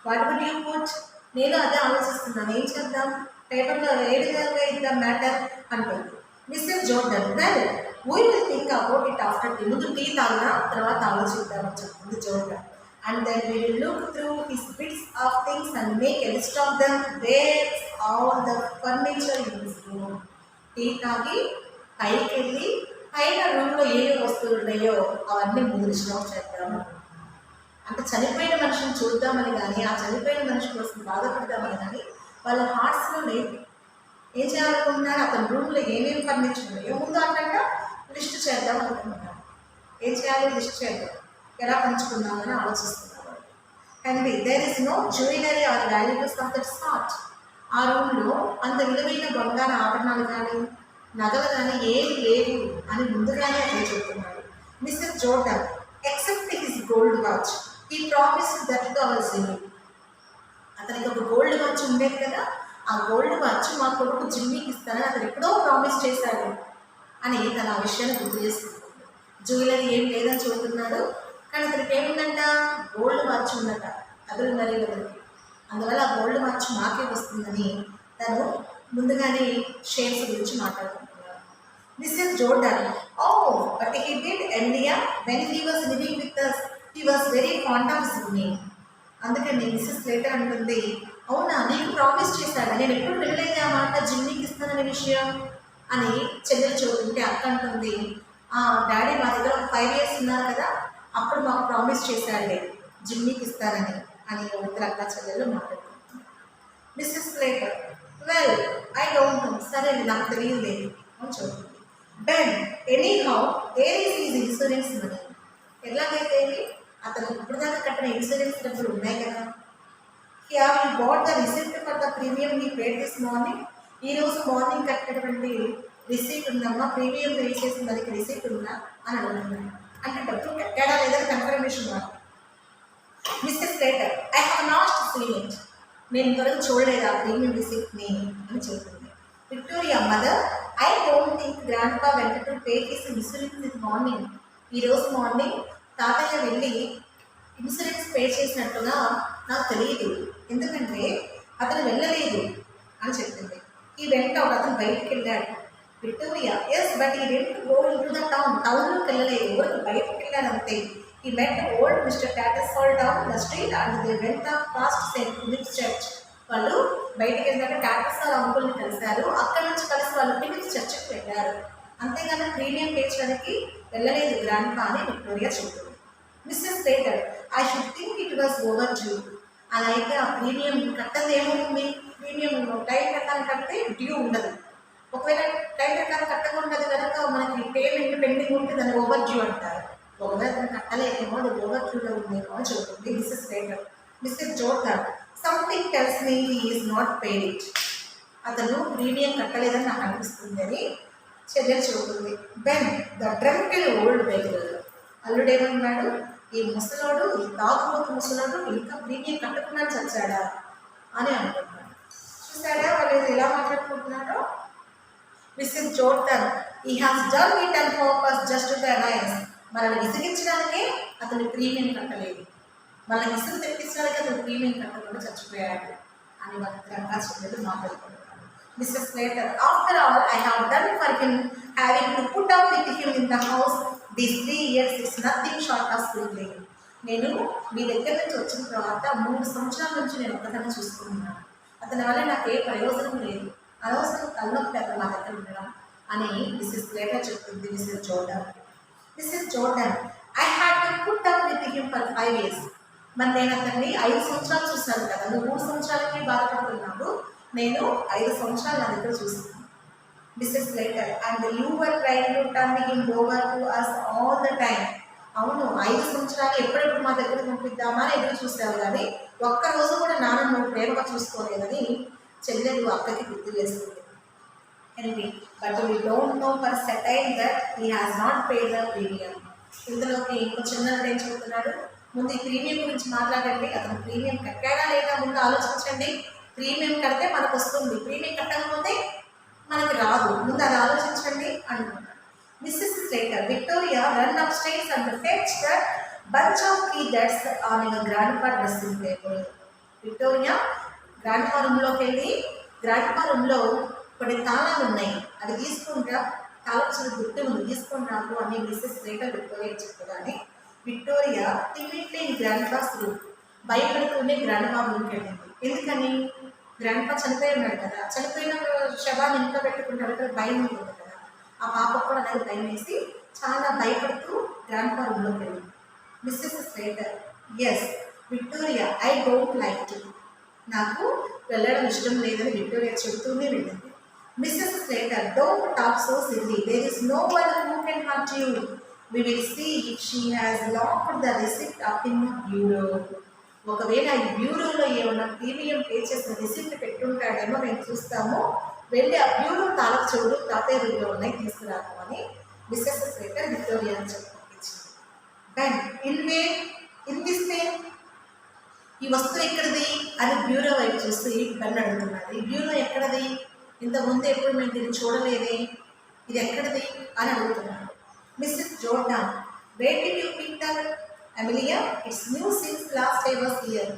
what would you put? నేను అదే ఆలోచిస్తున్నాను, ఏం చేద్దాం, పేపర్లో ఏ విధంగా ఇద్దాం మ్యాటర్ అంటుంది. Mrs Jordan, well we will think about it after tea. ముందు టీ తాగినా తర్వాత ఆలోచిద్దామని చెప్తుంది Jordan. And then we will look through his bits of things and make a list of them. There's all the furniture in his room. Tea తాగి పైకి వెళ్ళి పైన రూమ్లో ఏ వస్తువులు ఉన్నాయో అవన్నీ ముందు లిస్ట్ అవుట్ చేద్దాము. అంటే చనిపోయిన మనిషిని చూద్దామని కానీ ఆ చనిపోయిన మనిషి కోసం బాధపడదామని కానీ వాళ్ళ హార్ట్స్లో లేదు. ఏం చేయాలనుకుంటున్నారు, అతని రూమ్లో ఏమేమి ఫర్నిచర్ ఉన్నాయో ముందు అంట లిస్ట్ చేద్దాం అనుకుంటున్నారు. ఏం చేయాలి, లిస్ట్ చేద్దాం, ఎలా పంచుకుందామని ఆలోచిస్తున్నారు. Henry, there is no jewellery or valuables of that sort. ఆ రూమ్లో అంత విలువైన బంగారు ఆభరణాలు కానీ నగలు కానీ ఏమి లేవు అని ముందుగానే అతను చెబుతున్నాడు. Mister Jordan, except his gold watch, he promise that to our Jimmy. అతనికి ఒక గోల్డ్ వాచ్ ఉండేది కదా, ఆ గోల్డ్ వాచ్ మా కొడుకు జిమ్మీకి ఇస్తానని అతను ఎప్పుడో ప్రామిస్ చేశాడు అని తన ఆ విషయాన్ని గుర్తు చేసుకుంటుంది. జ్యువెలరీ ఏం లేదని చెబుతున్నాడు, కానీ అతనికి ఏముందంట, గోల్డ్ వాచ్ ఉందట అతను మరి అతనికి. అందువల్ల ఆ గోల్డ్ వాచ్ మాకే వస్తుందని తను ముందుగానే షేర్స్ గురించి మాట్లాడుకుంటున్నాడు. Mrs Jordan, oh but he did indeed when he was living with us, he was very fond of swimming. అందుకని మిస్సెస్ స్లేటర్ అంటుంది, అవునా నీకు ప్రామిస్ చేశాడు, నేను ఎప్పుడు వెళ్ళలేదు ఆ మాట జిమ్నీకి ఇస్తాననే విషయం అని చెల్లెలు చెబుతుంటే అక్క అంటుంది, డాడీ మా దగ్గర ఒక 5 years ఉన్నారు కదా, అప్పుడు మాకు ప్రామిస్ చేశాడే జిమ్నీకి ఇస్తానని అని ఇద్దరు అక్క చెల్లెలు మాట్లాడుకుంటున్నారు. Mrs Slater, well I don't know, సరే నాకు తెలియలేదు అని చెబుతుంది. Ben, anyhow where is is insurance money. ఎలాగైతే అతను ఇప్పుడు దాకా కట్టిన ఇన్సూరెన్స్ డబ్బులు ఉన్నాయి కదా. Have you bought the receipt for the premium me paid this morning. ఈరోజు మార్నింగ్ కట్టినటువంటి రిసీప్ట్ ఉందమ్మా, ప్రీమియం పే చేసిన దానికి రిసీప్ట్ ఉందా అని అడుగుతున్నాను. అంటే డబ్బులు కట్టాడా లేదని కన్ఫర్మేషన్ రాదు. Mr Slater, I have not seen it, నేను ఇంతవరకు చూడలేదు ఆ ప్రీమియం రిసీప్ట్ని అని చెబుతుంది. Victoria, mother, I don't think grandpa went to pay his insurance this morning. ఈరోజు మార్నింగ్ తాతయ్య వెళ్ళి ఇన్సూరెన్స్ పే చేసినట్టుగా నాకు తెలియదు, ఎందుకంటే అతను వెళ్ళలేదు అని చెప్తుంది. ఈ వెంట అతను బయటికి వెళ్ళాడు. Victoria, yes but he didn't go into the town, టౌన్లోకి వెళ్ళలేదు, ఊరికి బయటకు వెళ్ళాడు అంతే. He met old Mr Tattersall down the street and they went off past Saint Philip's church. వాళ్ళు బయటకు వెళ్ళాక టాటర్సాల్ అంకుల్ని కలిశారు, అక్కడ నుంచి కలిసి వాళ్ళు ఫిలిప్స్ చర్చ్కి వెళ్ళారు, అంతేగాని ప్రీమియం పే చేయడానికి వెళ్ళలేదు గ్రాండ్ పా అని విక్టోరియా చెబుతుంది. Mrs Slater, I should think it was overdue. అలా అయితే ఆ ప్రీమియం కట్టది ఏముంది, ప్రీమియం టైం ప్రకారం కడితే డ్యూ ఉండదు. ఒకవేళ టైం ప్రకారం కట్టకుండా కనుక మనకి పేమెంట్ పెండింగ్ ఉంటే దాన్ని ఓవర్ డ్యూ అంటారు. ఒకవేళ దాన్ని కట్టలేకేమో అది ఓవర్ డ్యూలో ఉందేమో అని చెబుతుంది Mrs Slater. Mrs Jordan, something tells me he is not paid it. అతను ప్రీమియం కట్టలేదని నాకు అనిపిస్తుంది అని చెల్లెలు చెబుతుంది. Ben, the drunken old beggar. అల్లుడేమన్నాడు, ఈ ముసలోడు, ఈ తాగుబోతు ముసలోడు ఇంకా ప్రీమియం కట్టకుండా చచ్చాడా అని అనుకుంటున్నాడు. చూసారా వాళ్ళు ఎలా మాట్లాడుకుంటున్నారో. Mrs Jordan, he has done it and purpose just to annoy. మనల్ని విసిగించడానికే అతను ప్రీమియం కట్టలేదు, మనల్ని విసుగు తెప్పించడానికి అతను ప్రీమియం కట్టకుండా చచ్చిపోయాడు అని భద్రంగా చెప్పేది మాట్లాడుకుంటున్నాను. Mrs. Slater, after all I have done for him, having to put up with him in the house these 3 years is nothing short of thrilling. నేను మీ దగ్గర నుంచి వచ్చిన తర్వాత 3 సంవత్సరాల నుంచి నేను ఒక్కదాన్ని చూసుకుంటున్నాను. అతని వల్ల నాకు ఏ ప్రయోజనం లేదు, అనవసరం తలనొప్పి అతను మా దగ్గర ఉండడం అని మిస్సెస్ స్లేటర్ చెప్తుంది Mrs Jordan. Mrs Jordan, I had to put up with him for 5 years. మరి నేను అతన్ని 5 సంవత్సరాలు చూస్తాను కదా, నువ్వు 3 సంవత్సరాలకి బాధపడుతున్నావు, నేను 5 సంవత్సరాలు నా దగ్గర చూస్తాను. Mrs Slater, and you were trying to turn him over to us all the time. అవును, 5 సంవత్సరాలు ఎప్పుడెప్పుడు మా దగ్గర పంపిద్దామా అని ఎదురు చూసావు, కానీ ఒక్కరోజు కూడా నాన్న నువ్వు ప్రేమగా చూసుకోలేదని చెల్లెలు అక్కకి గుర్తు చేస్తుంది. Henry, but we don't know for certain that he has not paid the premium. ఇందులోకి ఇంకో చిన్నది ఏం చెబుతున్నాడు, ముందు ఈ ప్రీమియం గురించి మాట్లాడండి, అతను ప్రీమియం కట్టాడా లేదా ముందు ఆలోచించండి. ప్రీమియం కడితే మనకు వస్తుంది, ప్రీమియం కట్టకపోతే మనకి రాదు, ముందు అది ఆలోచించండి అంటున్నాడు. Mrs Slater, Victoria run up stairs and fetch that bunch of key that's on your grandpa dressing table. Victoria grandpa రూమ్లోకి వెళ్ళి, గ్రాండ్ పా రూమ్లో కొన్ని తాళాలు ఉన్నాయి, అది తీసుకుంటా, తాళం గుర్తు ఉంది, తీసుకుని నాకు అని మిస్సెస్ స్లేటర్ విక్టోరియా చెప్పగానే Victoria immediately grand pass room భయపడుతూనే గ్రాండ్ పా రూమ్కి వెళ్ళింది. ఎందుకని? గ్రాండ్ పా చనిపోయి ఉన్నాడు కదా, చనిపోయిన శవాన్ని ఇంట్లో పెట్టుకుంటాడు కదా, భయం ఉంటుంది కదా, ఆ పాపకు కూడా అనేది భయం వేసి చాలా భయపడుతూ గ్రాండ్ పా రూమ్లోకి వెళ్ళింది. Mrs Slater, yes Victoria, I don't like to. నాకు వెళ్ళడం ఇష్టం లేదని విక్టోరియా చెబుతూనే వెళ్ళింది. Mrs. Slater, don't talk so silly. There is no one who can hurt you. We will see if she has locked the receipt up in the bureau. ఒకవేళ ఈ బ్యూరోలో ఏమన్నా premium pay చేసిన రిసిప్ట్ పెట్టుంటాడేమో మేము చూస్తాము, వెళ్ళి ఆ బ్యూరో తాళపు చెవులు తాతయ్య రూమ్లో ఉన్నాయి తీసుకురాకు అని మిస్సెస్ స్లేటర్ విక్టోరియా అని చెప్పి పంపించింది. బెన్, ఇన్ దిస్ పెన్, ఈ వస్తువు ఎక్కడిది అని బ్యూరో వైపు చూసి బెన్ అడుగుతున్నాడు. ఈ బ్యూరో ఎక్కడది? ఇంతకుముందు ఎప్పుడు మేము దీన్ని చూడలేదే, ఇది ఎక్కడిది అని అడుగుతున్నాడు. Mrs Jordan, where did you pick that Emilia? It's new since last I was here.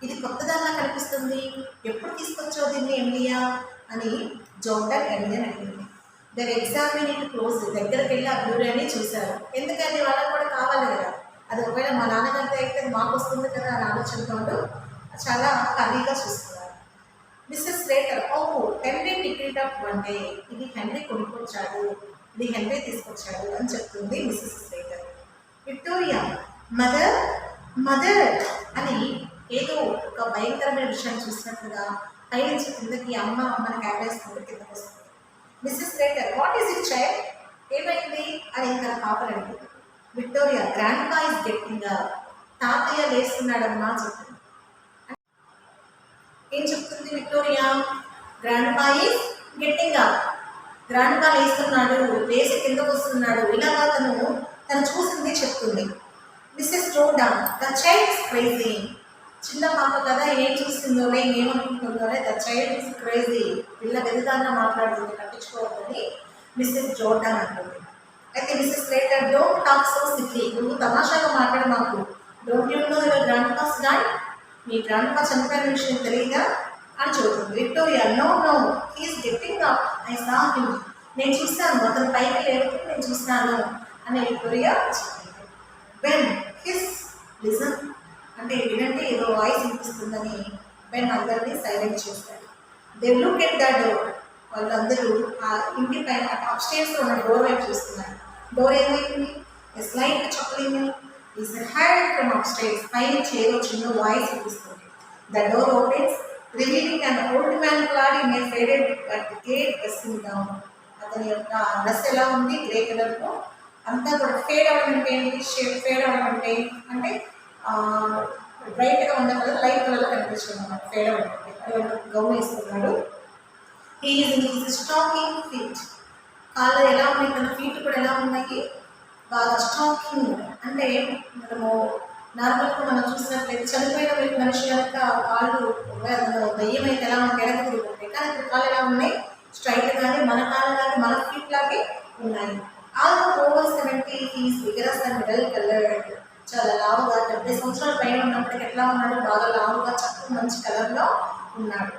ఇది కొత్తదానిలా కనిపిస్తుంది, ఎప్పుడు తీసుకొచ్చావు దీన్ని ఎమిలియా అని జోర్డాన్ ఎమిలియా అడిగింది. దర్ ఎగ్జామిన్ ఇట్ క్లోజ్, దగ్గరికి వెళ్ళి ఆ బ్యూరోని చూశారు. ఎందుకంటే వాళ్ళకి కూడా కావాలి కదా, అది ఒకవేళ మా నాన్నగారితో అయితే మాకు వస్తుంది కదా అని ఆలోచనతో చాలా ఖరీగా చూస్తున్నారు. మిస్సెస్ స్లేటర్, ఓహో Henry picked up one day, ఇది హెన్రీ కొనుక్కొచ్చాడు, ఇది హెన్రీ తీసుకొచ్చాడు అని చెప్తుంది Mrs Slater. Victoria, mother mother అని ఏదో ఒక భయంకరమైన విషయాన్ని చూసినట్లుగా పైనుంచి కిందకి అమ్మని క్యాబేసుకుంటూ కిందకి వస్తుంది. Mrs Slater, what is it child, ఏమైంది అని ఇంకా కాపాడండి. Victoria, grandpa is getting up, తాతయ్య లేస్తున్నాడమ్మా చెప్తుంది. ఏం చెప్తుంది Victoria? Grandpa is getting up, grandpa లేస్తున్నాడు, లేచి కిందకు వస్తున్నాడు, ఇలాగా తను చూసింది చెప్తుంది. Mrs Jordan, the child is crazy. చిన్న పాప కదా, ఏం చూస్తుందోలే, ఏమనుకుంటుందోలే, ద చైల్డ్ ఇస్ క్రేజీ, పిల్ల వెదిదాన్న మాట్లాడుతుంది, పట్టించుకోవద్దని మిస్సెస్ జోర్డాన్ అంటుంది. అయితే Mrs Slater, don't talk so silly, నువ్వు తమాషాగా మాట్లాడ మాకు. Don't you know your grandpa's died, మీ గ్రాండ్ పా చనిపోయిన విషయం తెలియదా అని చెబుతుంది. Victoria, no no he is getting up, I saw him, నేను చూస్తాను, అతను పైకి లేకపోతే నేను చూస్తాను అని విక్టోరియా చెప్పింది. బెన్, హిస్ లిజన్ అంటే వినంటే ఏదో వాయిస్ వినిపిస్తుందని బెన్ అందరినీ సైలెంట్ చేస్తాడు. They look at the door, వాళ్ళందరూ ఆ ఇంటి పైన అప్ స్టేర్స్లో ఉన్న డోర్ వైపు చూస్తున్నారు. డోర్ ఏమైంది? స్లైట్ చొక్కలింది. Is heard from upstairs, పైనుంచి ఏదో చిన్న వాయిస్ వినిపిస్తుంది. The door opens, revealing an old man clad in a faded but grey dressing gown. అతని యొక్క డ్రెస్ ఎలా ఉంది? గ్రే కలర్లో, అంతా కూడా ఫేడ్ అవడం అంటే ఏంటి? ఫేడ్ అవడం అంటే బ్రైట్గా ఉన్న కలర్ లైట్ కలర్లో కనిపిస్తుంది అన్నమాట. ఫేడ్ అవడం అంటే అది ఒక గౌన్ వేసుకున్నాడు. He is in his stocking feet, కాళ్ళు ఎలా ఉన్నాయి, తన ఫీట్ కూడా ఎలా ఉన్నాయి? బాగా స్టాకింగ్ అంటే మనము నార్మల్గా మనం చూసినట్లయితే చనిపోయిన మనిషి యొక్క కాళ్ళు దయ్యం అయితే ఎలా ఉంటాయి? వెనక తిరిగి ఉంటాయి, కానీ ఇప్పుడు కాళ్ళు ఎలా ఉన్నాయి? స్ట్రైట్గానే మన కాళ్ళు కానీ మన ఫీట్ లాగే ఉన్నాయి. Almost over 70, he is vigorous then చాలా లావుగా 70 సంవత్సరాల పైన ఉన్నప్పటికీ ఎట్లా ఉన్నాడు? బాగా లావుగా చక్కగా మంచి కలర్లో ఉన్నాడు.